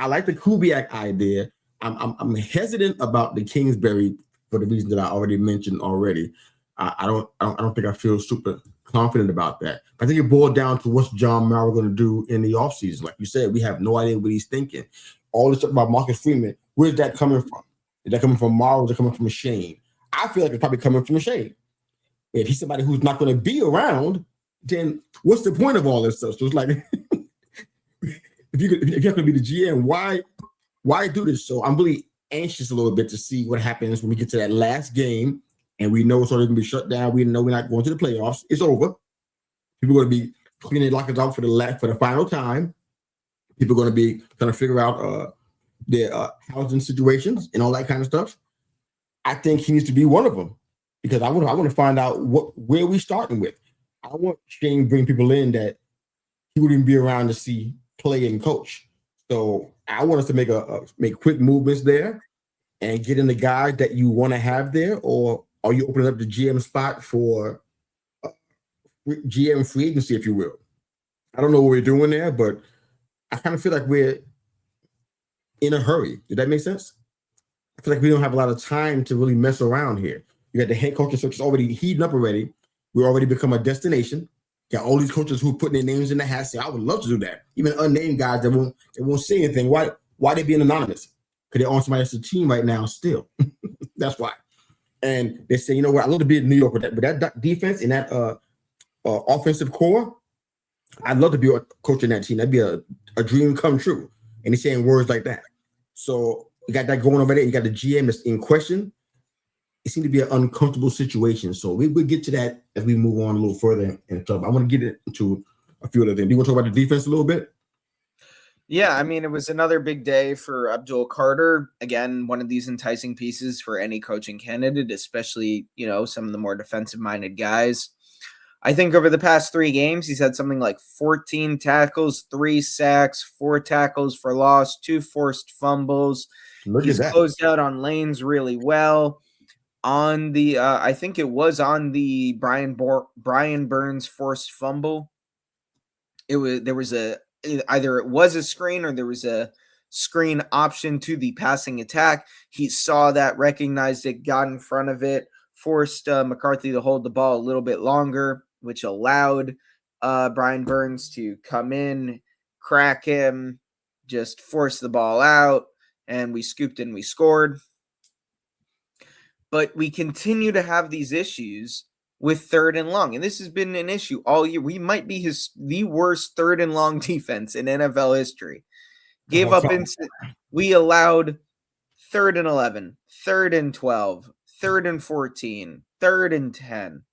like the Kubiak idea. I'm hesitant about the Kingsbury for the reason that I already mentioned already. I don't think I feel super confident about that. I think it boiled down to what's John Mara going to do in the offseason. Like you said, we have no idea what he's thinking. All this stuff about Marcus Freeman, where's that coming from? Is that coming from Mara or is it coming from Shane? I feel like it's probably coming from Shane. If he's somebody who's not going to be around, then what's the point of all this stuff? So it's like, if you're going to be the GM, why do this? So I'm really anxious a little bit to see what happens when we get to that last game and we know it's already going to be shut down. We know we're not going to the playoffs. It's over. People are going to be cleaning lockers out for the final time. People are going to be trying to figure out their housing situations and all that kind of stuff. I think he needs to be one of them because I want to find out where we starting with. I want Shane to bring people in that he wouldn't be around to see play and coach. So I want us to make quick movements there and get in the guys that you want to have there, or are you opening up the GM spot for GM free agency, if you will? I don't know what we're doing there, but I kind of feel like we're in a hurry. Did that make sense? I feel like we don't have a lot of time to really mess around here. You got the head coaching search is already heating up already. We already become a destination. Got all these coaches who are putting their names in the hat. Say, I would love to do that. Even unnamed guys that won't say anything. Why they being anonymous? Because they're on somebody else's team right now still. That's why. And they say, you know what? I love to be in New York with that defense and that offensive core. I'd love to be coaching that team. That'd be a dream come true. And he's saying words like that. So you got that going over there. You got the GM that's in question. It seemed to be an uncomfortable situation. So we'll get to that as we move on a little further in the club. I want to get into a few other things. Do you want to talk about the defense a little bit? Yeah, I mean, it was another big day for Abdul Carter. Again, one of these enticing pieces for any coaching candidate, especially, some of the more defensive-minded guys. I think over the past 3 games, he's had something like 14 tackles, 3 sacks, 4 tackles for loss, 2 forced fumbles. He's closed out on lanes really well. On the, I think it was on the Brian Burns forced fumble. Either it was a screen or there was a screen option to the passing attack. He saw that, recognized it, got in front of it, forced McCarthy to hold the ball a little bit longer, which allowed Brian Burns to come in, crack him, just force the ball out, and we scooped and we scored. But we continue to have these issues with third and long, and this has been an issue all year. We might be the worst third and long defense in NFL history. We allowed 3rd and 11, 3rd and 12, 3rd and 14, 3rd and 10.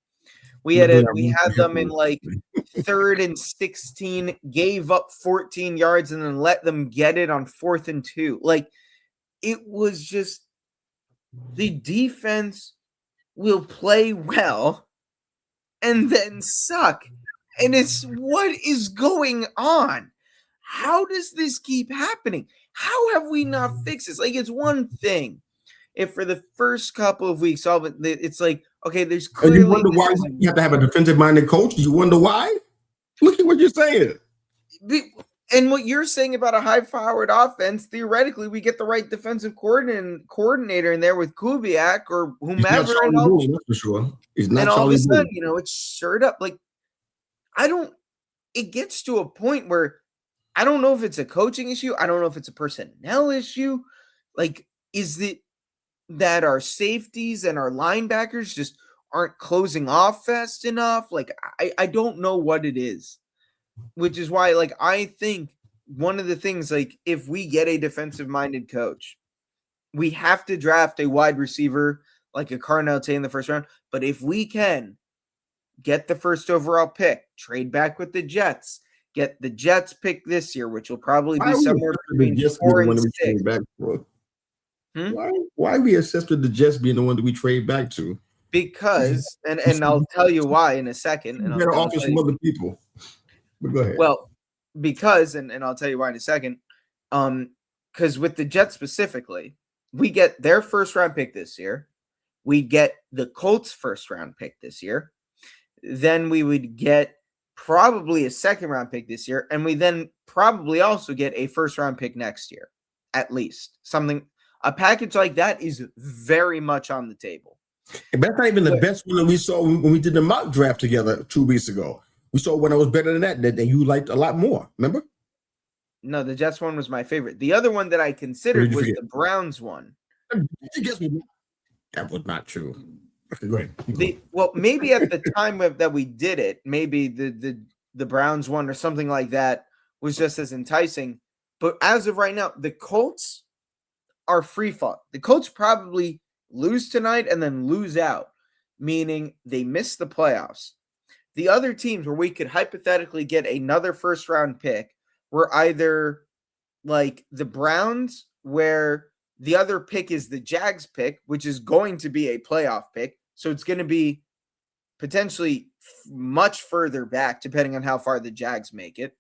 We had them in like 3rd and 16, gave up 14 yards and then let them get it on 4th and 2. Like, it was just, the defense will play well and then suck. And it's, what is going on? How does this keep happening? How have we not fixed this? Like, it's one thing if for the first couple of weeks, it's like, okay, there's clearly. And you wonder why you have to have a defensive-minded coach? You wonder why? Look at what you're saying. And what you're saying about a high-powered offense, theoretically, we get the right defensive coordinator in there with Kubiak or whomever. He's not Charlie Boone, that's for sure. He's not. And all Charlie of a sudden, it's stirred up. Like, it gets to a point where I don't know if it's a coaching issue. I don't know if it's a personnel issue. Like, is it that our safeties and our linebackers just aren't closing off fast enough? Like, I don't know what it is. Which is why, like, I think one of the things, like, if we get a defensive-minded coach, we have to draft a wide receiver like a Carnell Tate in the first round. But if we can get the first overall pick, trade back with the Jets, get the Jets pick this year, which will probably be somewhere between 4 and 6. Why are we obsessed with the Jets being the one that we trade back to? Because, and I'll tell you why in a second. And better offer some other people. But go ahead. Well, because, and I'll tell you why in a second. Because with the Jets specifically, we get their first round pick this year. We get the Colts first round pick this year. Then we would get probably a second round pick this year. And we then probably also get a first round pick next year, at least. A package like that is very much on the table. And that's not even the best one that we saw when we did the mock draft together 2 weeks ago. We saw one that was better than that you liked a lot more. Remember? No, the Jets one was my favorite. The other one that I considered was the Browns one. That was not true. Okay, go ahead. Maybe at the time that we did it, maybe the Browns one or something like that was just as enticing. But as of right now, the Colts are free fall. The Colts probably lose tonight and then lose out, meaning they miss the playoffs. The other teams where we could hypothetically get another first round pick were either like the Browns, where the other pick is the Jags pick, which is going to be a playoff pick. So it's going to be potentially much further back, depending on how far the Jags make it.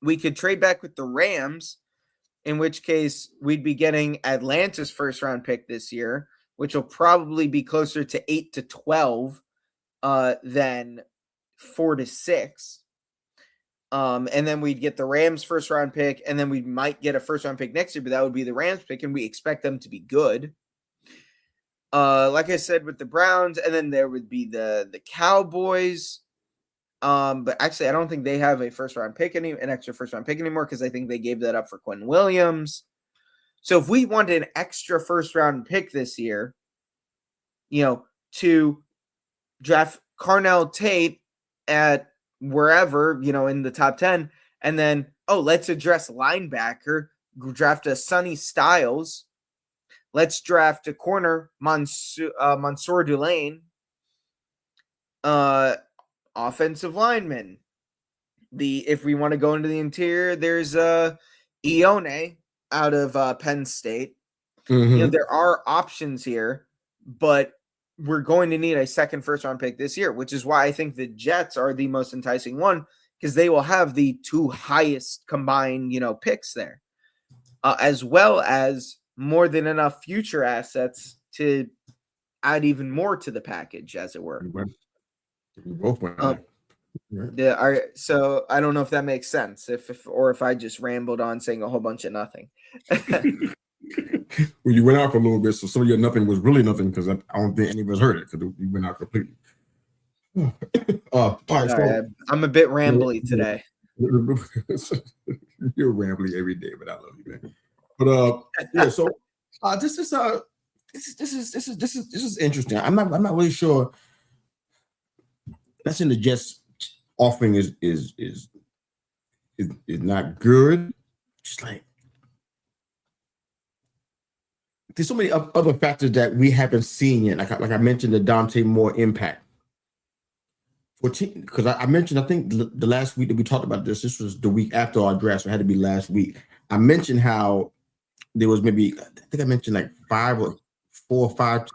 We could trade back with the Rams, in which case we'd be getting Atlanta's first round pick this year, which will probably be closer to 8 to 12 than 4 to 6. And then we'd get the Rams first round pick, and then we might get a first round pick next year, but that would be the Rams pick, and we expect them to be good. Like I said, with the Browns, and then there would be the Cowboys. But actually, I don't think they have a first round pick an extra first round pick anymore, because I think they gave that up for Quinn Williams. So if we wanted an extra first round pick this year, to draft Carnell Tate at wherever, in the top 10, and then, let's address linebacker, draft a Sonny Styles. Let's draft a corner, Mansour Delane. Offensive lineman. If we want to go into the interior, there's Ione out of Penn State. Mm-hmm. There are options here, but we're going to need a second first round pick this year, which is why I think the Jets are the most enticing one, because they will have the 2 highest combined, picks there, as well as more than enough future assets to add even more to the package, as it were. We both went. So I don't know if that makes sense. If I just rambled on saying a whole bunch of nothing. Well, you went out for a little bit, so some of your nothing was really nothing because I don't think any of us heard it because you went out completely. All right, Sorry, I'm a bit rambly today. You're rambling every day, but I love you, man. But yeah, so this is interesting. I'm not really sure. That's in the Jets offering is not good. Just like there's so many other factors that we haven't seen yet. Like I mentioned, the Dante Moore impact. Because I mentioned, I think the last week that we talked about this was the week after our draft, so it had to be last week. I mentioned how there was maybe, I think I mentioned like 5 or 4 or 5,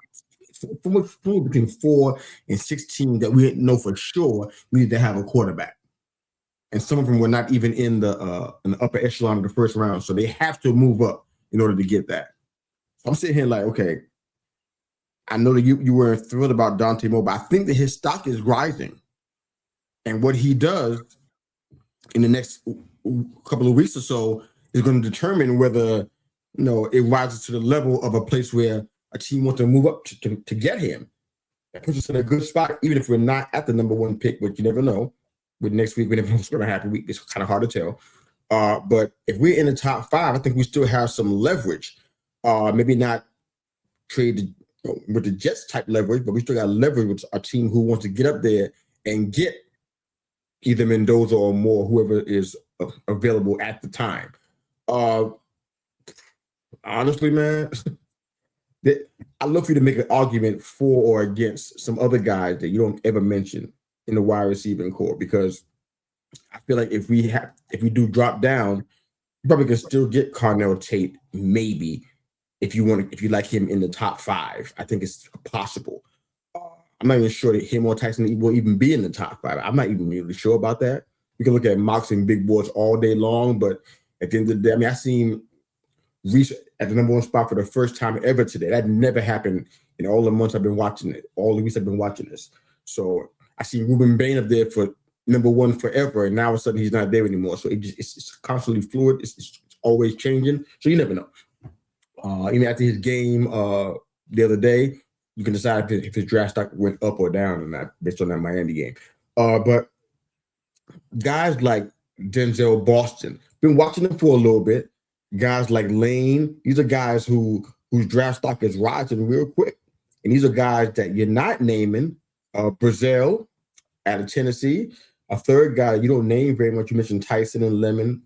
between 4 and 16 that we didn't know for sure we need to have a quarterback. And some of them were not even in the upper echelon of the first round, so they have to move up in order to get that. So I'm sitting here like, okay, I know that you were thrilled about Dante Moore, but I think that his stock is rising. And what he does in the next couple of weeks or so is going to determine whether it rises to the level of a place where a team wants to move up to get him. That puts us in a good spot, even if we're not at the number 1 pick, which you never know. With next week, we never know what's going to happen. It's kind of hard to tell. But if we're in the top 5, I think we still have some leverage. Maybe not trade with the Jets type leverage, but we still got leverage with a team who wants to get up there and get either Mendoza or Moore, whoever is available at the time. Honestly, man, I'd love for you to make an argument for or against some other guys that you don't ever mention in the wide receiving core, because I feel like if we do drop down, you probably can still get Carnell Tate, maybe, if you like him in the top 5. I think it's possible. I'm not even sure that him or Tyson will even be in the top 5. I'm not even really sure about that. We can look at mocks and big boards all day long, but at the end of the day, I seen Reese at the number 1 spot for the first time ever today. That never happened in all the months I've been watching it, all the weeks I've been watching this. So I see Ruben Bain up there for number 1 forever, and now all of a sudden he's not there anymore. So it's constantly fluid. It's always changing. So you never know. Even after his game the other day, you can decide if his draft stock went up or down or not based on that Miami game. But guys like Denzel Boston, been watching him for a little bit. Guys like Lane, these are guys whose draft stock is rising real quick. And these are guys that you're not naming. Brazil out of Tennessee. A third guy you don't name very much. You mentioned Tyson and Lemon.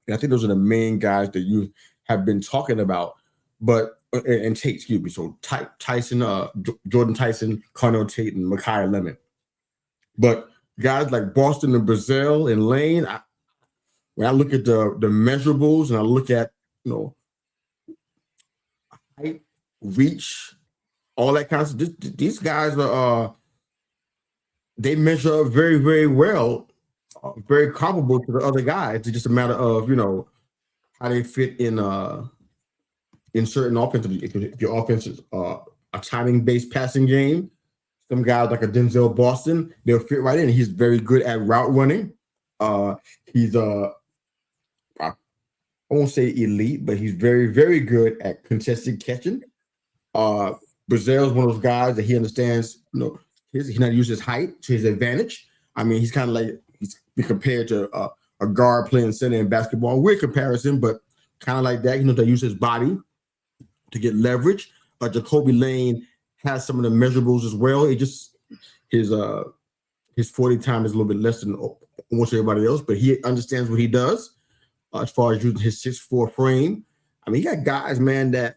And I think those are the main guys that you have been talking about. But and Tate, excuse me. So Tyson, Jordan Tyson, Carnell Tate, and Mekhi Lemon. But guys like Boston and Brazil and Lane, when I look at the measurables and I look at height, reach, all that kind of stuff, these guys are they measure up very, very well, very comparable to the other guys. It's just a matter of how they fit in certain offensive. If your offense is a timing-based passing game, some guys like a Denzel Boston, they'll fit right in. He's very good at route running. He's I won't say elite, but he's very, very good at contested catching. Brazil's one of those guys that he understands, he's not using his height to his advantage. I mean, he's kind of like he's compared to a guard playing center in basketball. Weird comparison, but kind of like that. He knows how to use his body to get leverage. Jacoby Lane has some of the measurables as well. It just his 40 time is a little bit less than almost everybody else, but he understands what he does as far as using his 6'4" frame. I mean, you got guys, man, that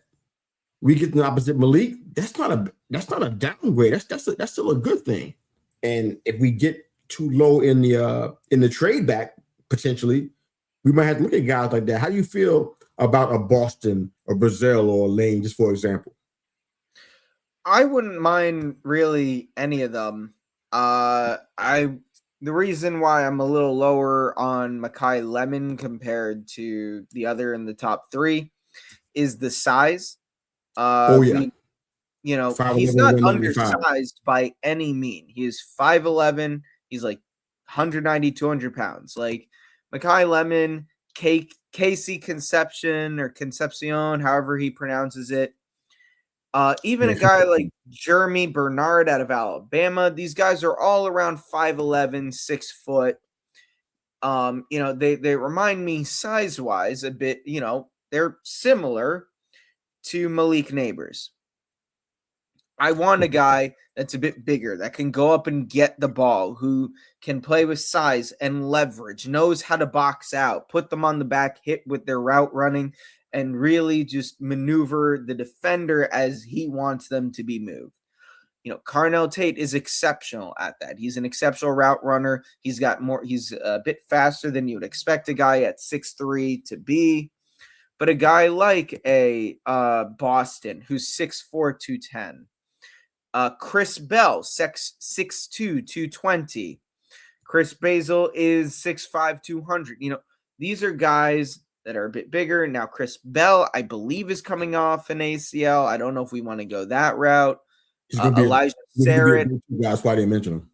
we get the opposite Malik. That's not a downgrade. That's still a good thing. And if we get too low in the trade back, potentially, we might have to look at guys like that. How do you feel about a Boston, or Brazil, or Lane, just for example? I wouldn't mind really any of them. The reason why I'm a little lower on Mekhi Lemon compared to the other in the top 3 is the size. Yeah. He's not undersized by any mean. He is 5'11". He's like 190, 200 pounds. Like Makai Lemon, Casey Concepcion or Concepcion, however he pronounces it. Even a guy like Jeremy Bernard out of Alabama. These guys are all around 5'11", 6 foot. They remind me size-wise a bit, they're similar to Malik Neighbors. I want a guy that's a bit bigger, that can go up and get the ball, who can play with size and leverage, knows how to box out, put them on the back, hit with their route running, and really just maneuver the defender as he wants them to be moved. Carnell Tate is exceptional at that. He's an exceptional route runner. He's a bit faster than you would expect a guy at 6'3" to be. But a guy like a Boston, who's 6'4", 210. Chris Bell, 6'2", 220. Chris Basil is 6'5", 200. These are guys that are a bit bigger. Now, Chris Bell, I believe, is coming off an ACL. I don't know if we want to go that route. Elijah Sarrett. That's why they mention him.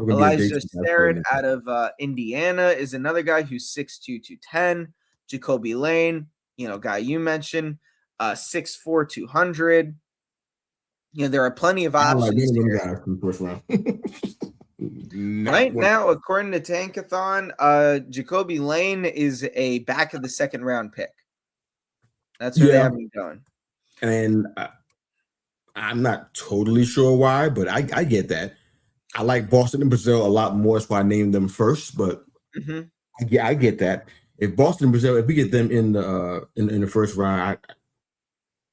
Elijah Sarrett out of Indiana is another guy who's 6'2", 210. Jacoby Lane, guy you mentioned, 6'4", 200. There are plenty of options here. Right now, according to Tankathon, Jacoby Lane is a back of the second round pick. That's where they have him going. And I'm not totally sure why, but I get that. I like Boston and Brazil a lot more. That's why I named them first. But I get that. If Boston and Brazil, if we get them in the first round,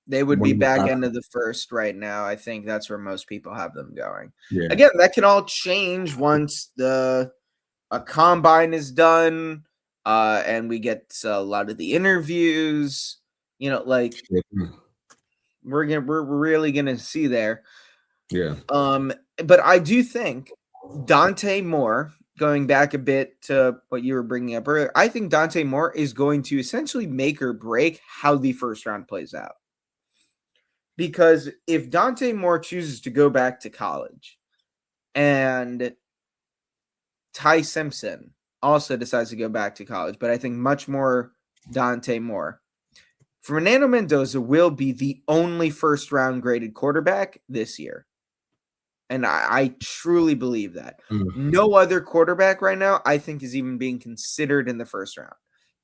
they would be back end of the first right now. I think that's where most people have them going. Yeah. Again, that can all change once a combine is done, and we get a lot of the interviews. We're really gonna see there. Yeah. But I do think Dante Moore, going back a bit to what you were bringing up earlier, I think Dante Moore is going to essentially make or break how the first round plays out. Because if Dante Moore chooses to go back to college and Ty Simpson also decides to go back to college, but I think much more Dante Moore, Fernando Mendoza will be the only first-round graded quarterback this year. And I truly believe that. No other quarterback right now, I think, is even being considered in the first round.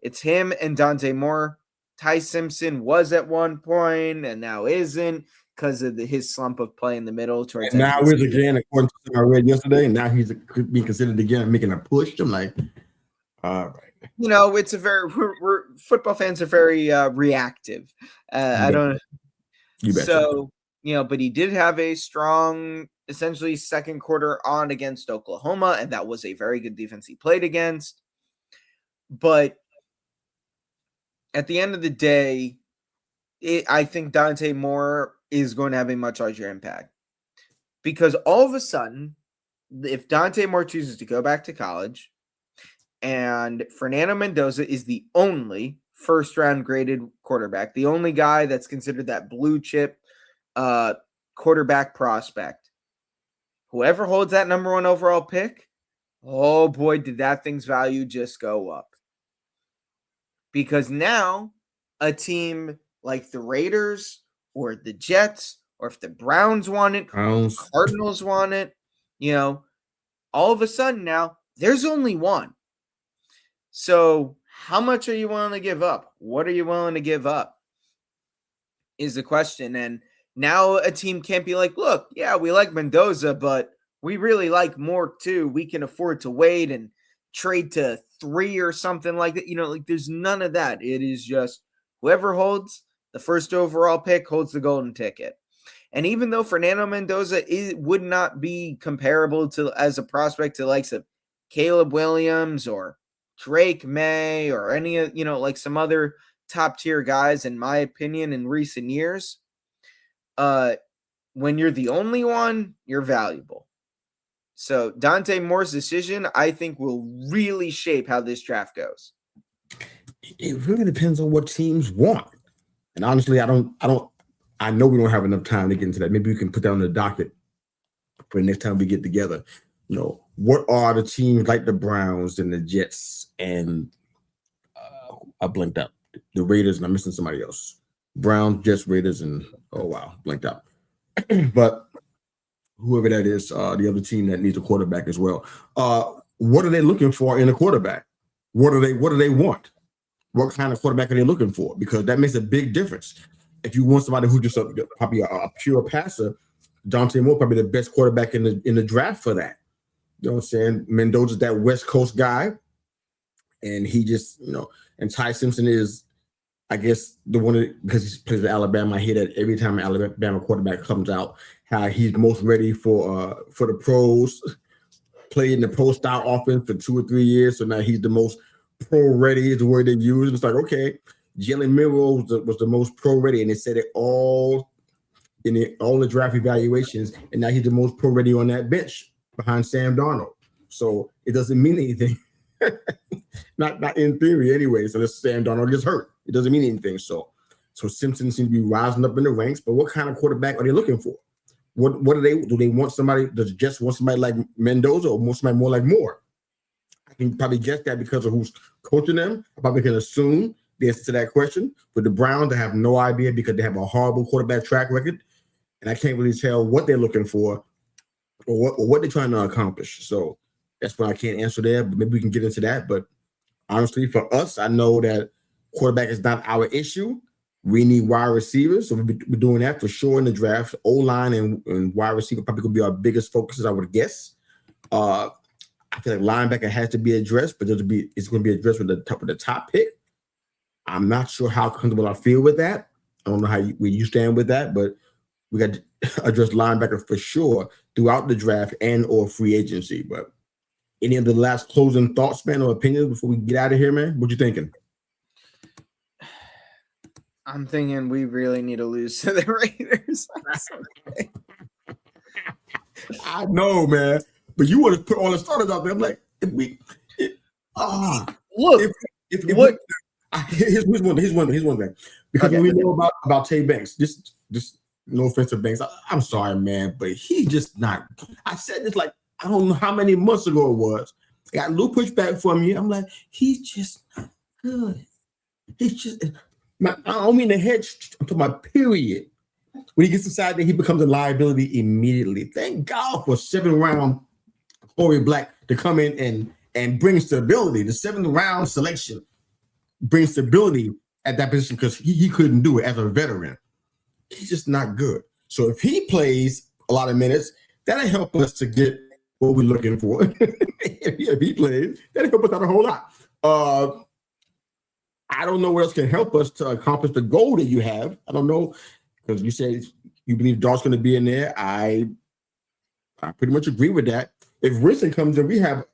It's him and Dante Moore. Ty Simpson was at one point and now isn't because of his slump of play in the middle. And now is again, according to something I read yesterday, and now he's being considered again, making a push. I'm like, all right. It's we're football fans are very reactive. I don't. You bet. So, but he did have a strong, essentially second quarter on against Oklahoma, and that was a very good defense he played against. But at the end of the day, I think Dante Moore is going to have a much larger impact. Because all of a sudden, if Dante Moore chooses to go back to college and Fernando Mendoza is the only first-round graded quarterback, the only guy that's considered that blue chip quarterback prospect, whoever holds that number one overall pick, oh boy, did that thing's value just go up. Because now a team like the Raiders or the Jets, or if the Browns want it, Cardinals want it, all of a sudden now there's only one. So how much are you willing to give up? What are you willing to give up is the question. And now a team can't be like, look, yeah, we like Mendoza, but we really like Moore too. We can afford to wait and trade to 3 or something like that. There's none of that. It is just whoever holds the first overall pick holds the golden ticket. And even though Fernando Mendoza would not be comparable to as a prospect to likes of Caleb Williams or Drake May or any like some other top tier guys, in my opinion, in recent years, when you're the only one, you're valuable. So Dante Moore's decision, I think, will really shape how this draft goes. It really depends on what teams want. And honestly, I know we don't have enough time to get into that. Maybe we can put that on the docket for the next time we get together. what are the teams like the Browns and the Jets and I blinked out the Raiders and I'm missing somebody else. Browns, Jets, Raiders, and oh wow, blinked out. But whoever that is, the other team that needs a quarterback as well. What are they looking for in a quarterback? What do they want? What kind of quarterback are they looking for? Because that makes a big difference. If you want somebody who just probably a pure passer, Dante Moore probably the best quarterback in the draft for that. You know what I'm saying? Mendoza's that West Coast guy, and he just and Ty Simpson is, I guess, the one because he plays at Alabama. I hear that every time an Alabama quarterback comes out, how he's most ready for the pros. Played in the pro style offense for 2 or 3 years, so now he's the most pro ready is the word they use. It's like, okay, Jalen Milroe was the most pro ready, and they said it all in all the draft evaluations, and now he's the most pro ready on that bench behind Sam Darnold. So it doesn't mean anything, not in theory anyway. So this Sam Darnold gets hurt, it doesn't mean anything. So Simpson seems to be rising up in the ranks. But what kind of quarterback are they looking for? What do they want somebody? Does it just want somebody like Mendoza or somebody more like Moore? I can probably guess that because of who's coaching them. I probably can assume the answer to that question. For the Browns, I have no idea because they have a horrible quarterback track record, and I can't really tell what they're looking for or what they're trying to accomplish. So that's why I can't answer there. But maybe we can get into that. But honestly, for us, I know that quarterback is not our issue. We need wide receivers, so we're doing that for sure in the draft. O-line and wide receiver probably could be our biggest focuses, I would guess. I feel like linebacker has to be addressed, but it's going to be addressed with the top pick. I'm not sure how comfortable I feel with that. I don't know where you stand with that, but we got to address linebacker for sure throughout the draft and or free agency. But any of the last closing thoughts, man, or opinions before we get out of here, man? What you thinking? I'm thinking we really need to lose to the Raiders. Okay. I know, man, but you want to put all the starters out there. I'm like, here's one thing. Because when we know about Tay Banks, just no offense to Banks, I'm sorry, man, but he's just not. I said this like I don't know how many months ago it was. I got a little pushback from you. I'm like, he's just not good. He's just. I don't mean the head. I'm talking about period. When he gets inside there, he becomes a liability immediately. Thank God for 7th round Corey Black to come in and bring stability. The 7th round selection brings stability at that position because he couldn't do it as a veteran. He's just not good. So if he plays a lot of minutes, that'll help us to get what we're looking for. If he plays, that'll help us out a whole lot. I don't know what else can help us to accomplish the goal that you have. I don't know, because you said you believe Dart's going to be in there. I pretty much agree with that. If Winston comes in, we have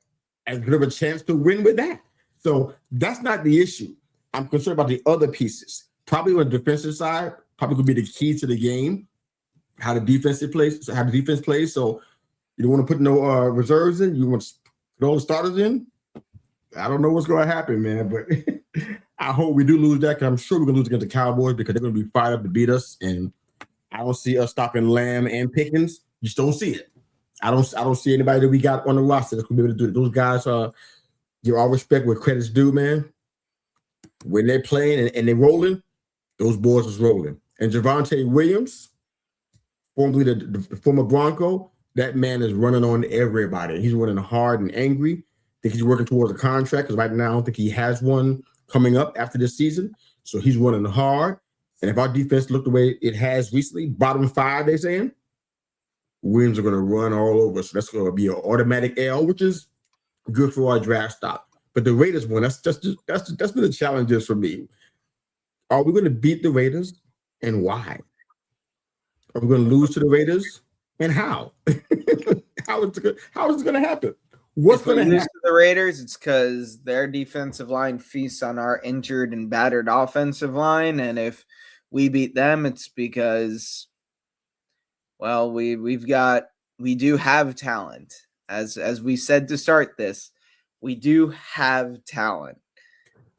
as good of a chance to win with that. So that's not the issue. I'm concerned about the other pieces. Probably on the defensive side, probably could be the key to the game, how the defense plays. So you don't want to put no reserves in. You want to put all the starters in. I don't know what's going to happen, man, but I hope we do lose that because I'm sure we're going to lose against the Cowboys because they're going to be fired up to beat us. And I don't see us stopping Lamb and Pickens. Just don't see it. I don't see anybody that we got on the roster that's going to be able to do it. Those guys are, give all respect where credit's due, man. When they're playing and they're rolling, those boys is rolling. And Javonte Williams, formerly the former Bronco, that man is running on everybody. He's running hard and angry. I think he's working towards a contract because right now I don't think he has one coming up after this season. So he's running hard. And if our defense looked the way it has recently, bottom 5, they're saying, Williams are going to run all over. So that's going to be an automatic L, which is good for our draft stock. But the Raiders one, that's been the challenges for me. Are we going to beat the Raiders and why? Are we going to lose to the Raiders and how? How is it going to happen? What's going to happen to the Raiders? It's because their defensive line feasts on our injured and battered offensive line, and if we beat them, it's because, well, we do have talent. As we said to start this, we do have talent,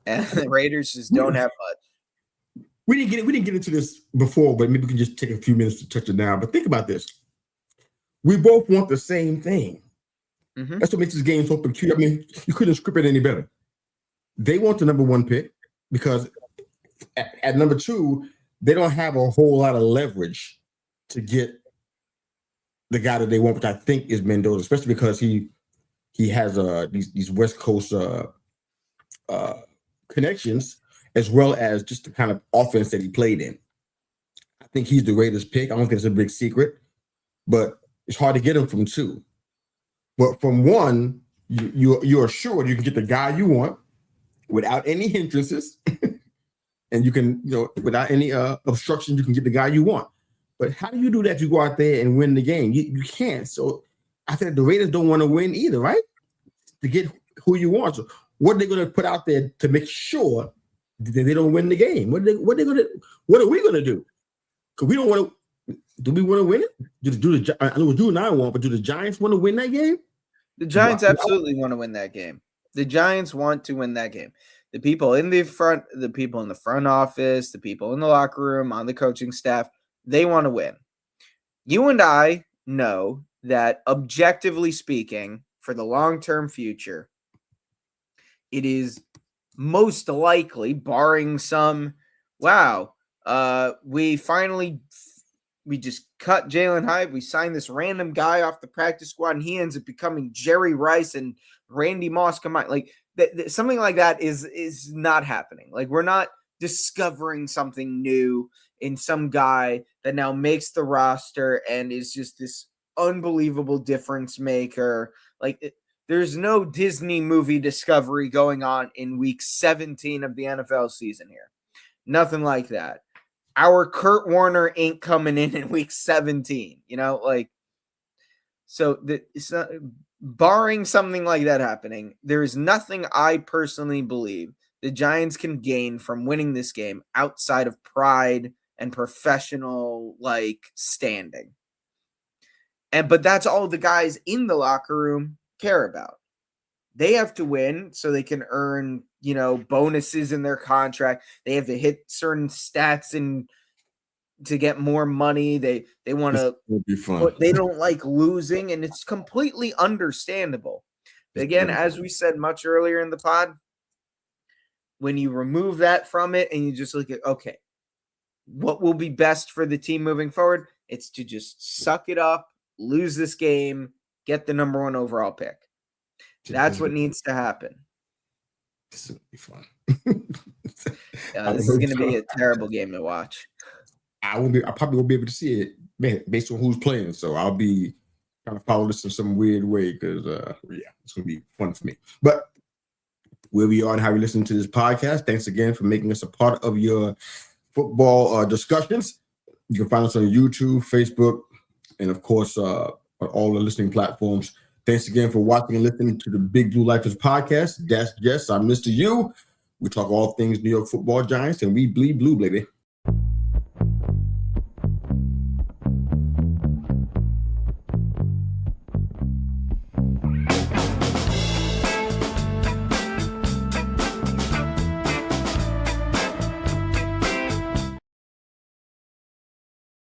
and the Raiders just don't have much. We didn't get into this before, but maybe we can just take a few minutes to touch it now. But think about this: we both want the same thing. Mhm. That's what makes this game so peculiar. I mean, you couldn't script it any better. They want the number one pick because at number two, they don't have a whole lot of leverage to get the guy that they want, which I think is Mendoza, especially because he has these West Coast connections as well as just the kind of offense that he played in. I think he's the Raiders pick. I don't think it's a big secret, but it's hard to get him from two. But from one, you're assured you can get the guy you want without any hindrances, and you can, without any obstruction, you can get the guy you want. But how do you do that? You go out there and win the game. You can't. So I think the Raiders don't want to win either, right? To get who you want. So what are they going to put out there to make sure that they don't win the game? What are we going to do? Because we don't want to. Do we want to win it? I know you and I want, but do the Giants want to win that game? The Giants absolutely want to win that game. The Giants want to win that game. The people in the front office, the people in the locker room, on the coaching staff, they want to win. You and I know that, objectively speaking, for the long-term future, it is most likely, barring some, we just cut Jalen Hyatt. We signed this random guy off the practice squad, and he ends up becoming Jerry Rice and Randy Moss combined. Like something like that is not happening. Like, we're not discovering something new in some guy that now makes the roster and is just this unbelievable difference maker. Like, there's no Disney movie discovery going on in week 17 of the NFL season here. Nothing like that. Our Kurt Warner ain't coming in week 17, so barring something like that happening, there is nothing I personally believe the Giants can gain from winning this game outside of pride and professional standing. But that's all the guys in the locker room care about. They have to win so they can earn, bonuses in their contract. They have to hit certain stats and to get more money. They want to be fun. They don't like losing, and it's completely understandable. But again, as we said much earlier in the pod, when you remove that from it and you just look at, okay, what will be best for the team moving forward? It's to just suck it up, lose this game, get the number one overall pick. That's what needs to happen. This will be fun. This is going to be a terrible game to watch. I probably won't be able to see it based on who's playing. So I'll be trying to follow this in some weird way because, it's going to be fun for me. But where we are and how you listen to this podcast, thanks again for making us a part of your football discussions. You can find us on YouTube, Facebook, and of course, on all the listening platforms. Thanks again for watching and listening to the Big Blue Lifers podcast. That's Jess. I'm Mr. U. We talk all things New York Football Giants, and we bleed blue, baby.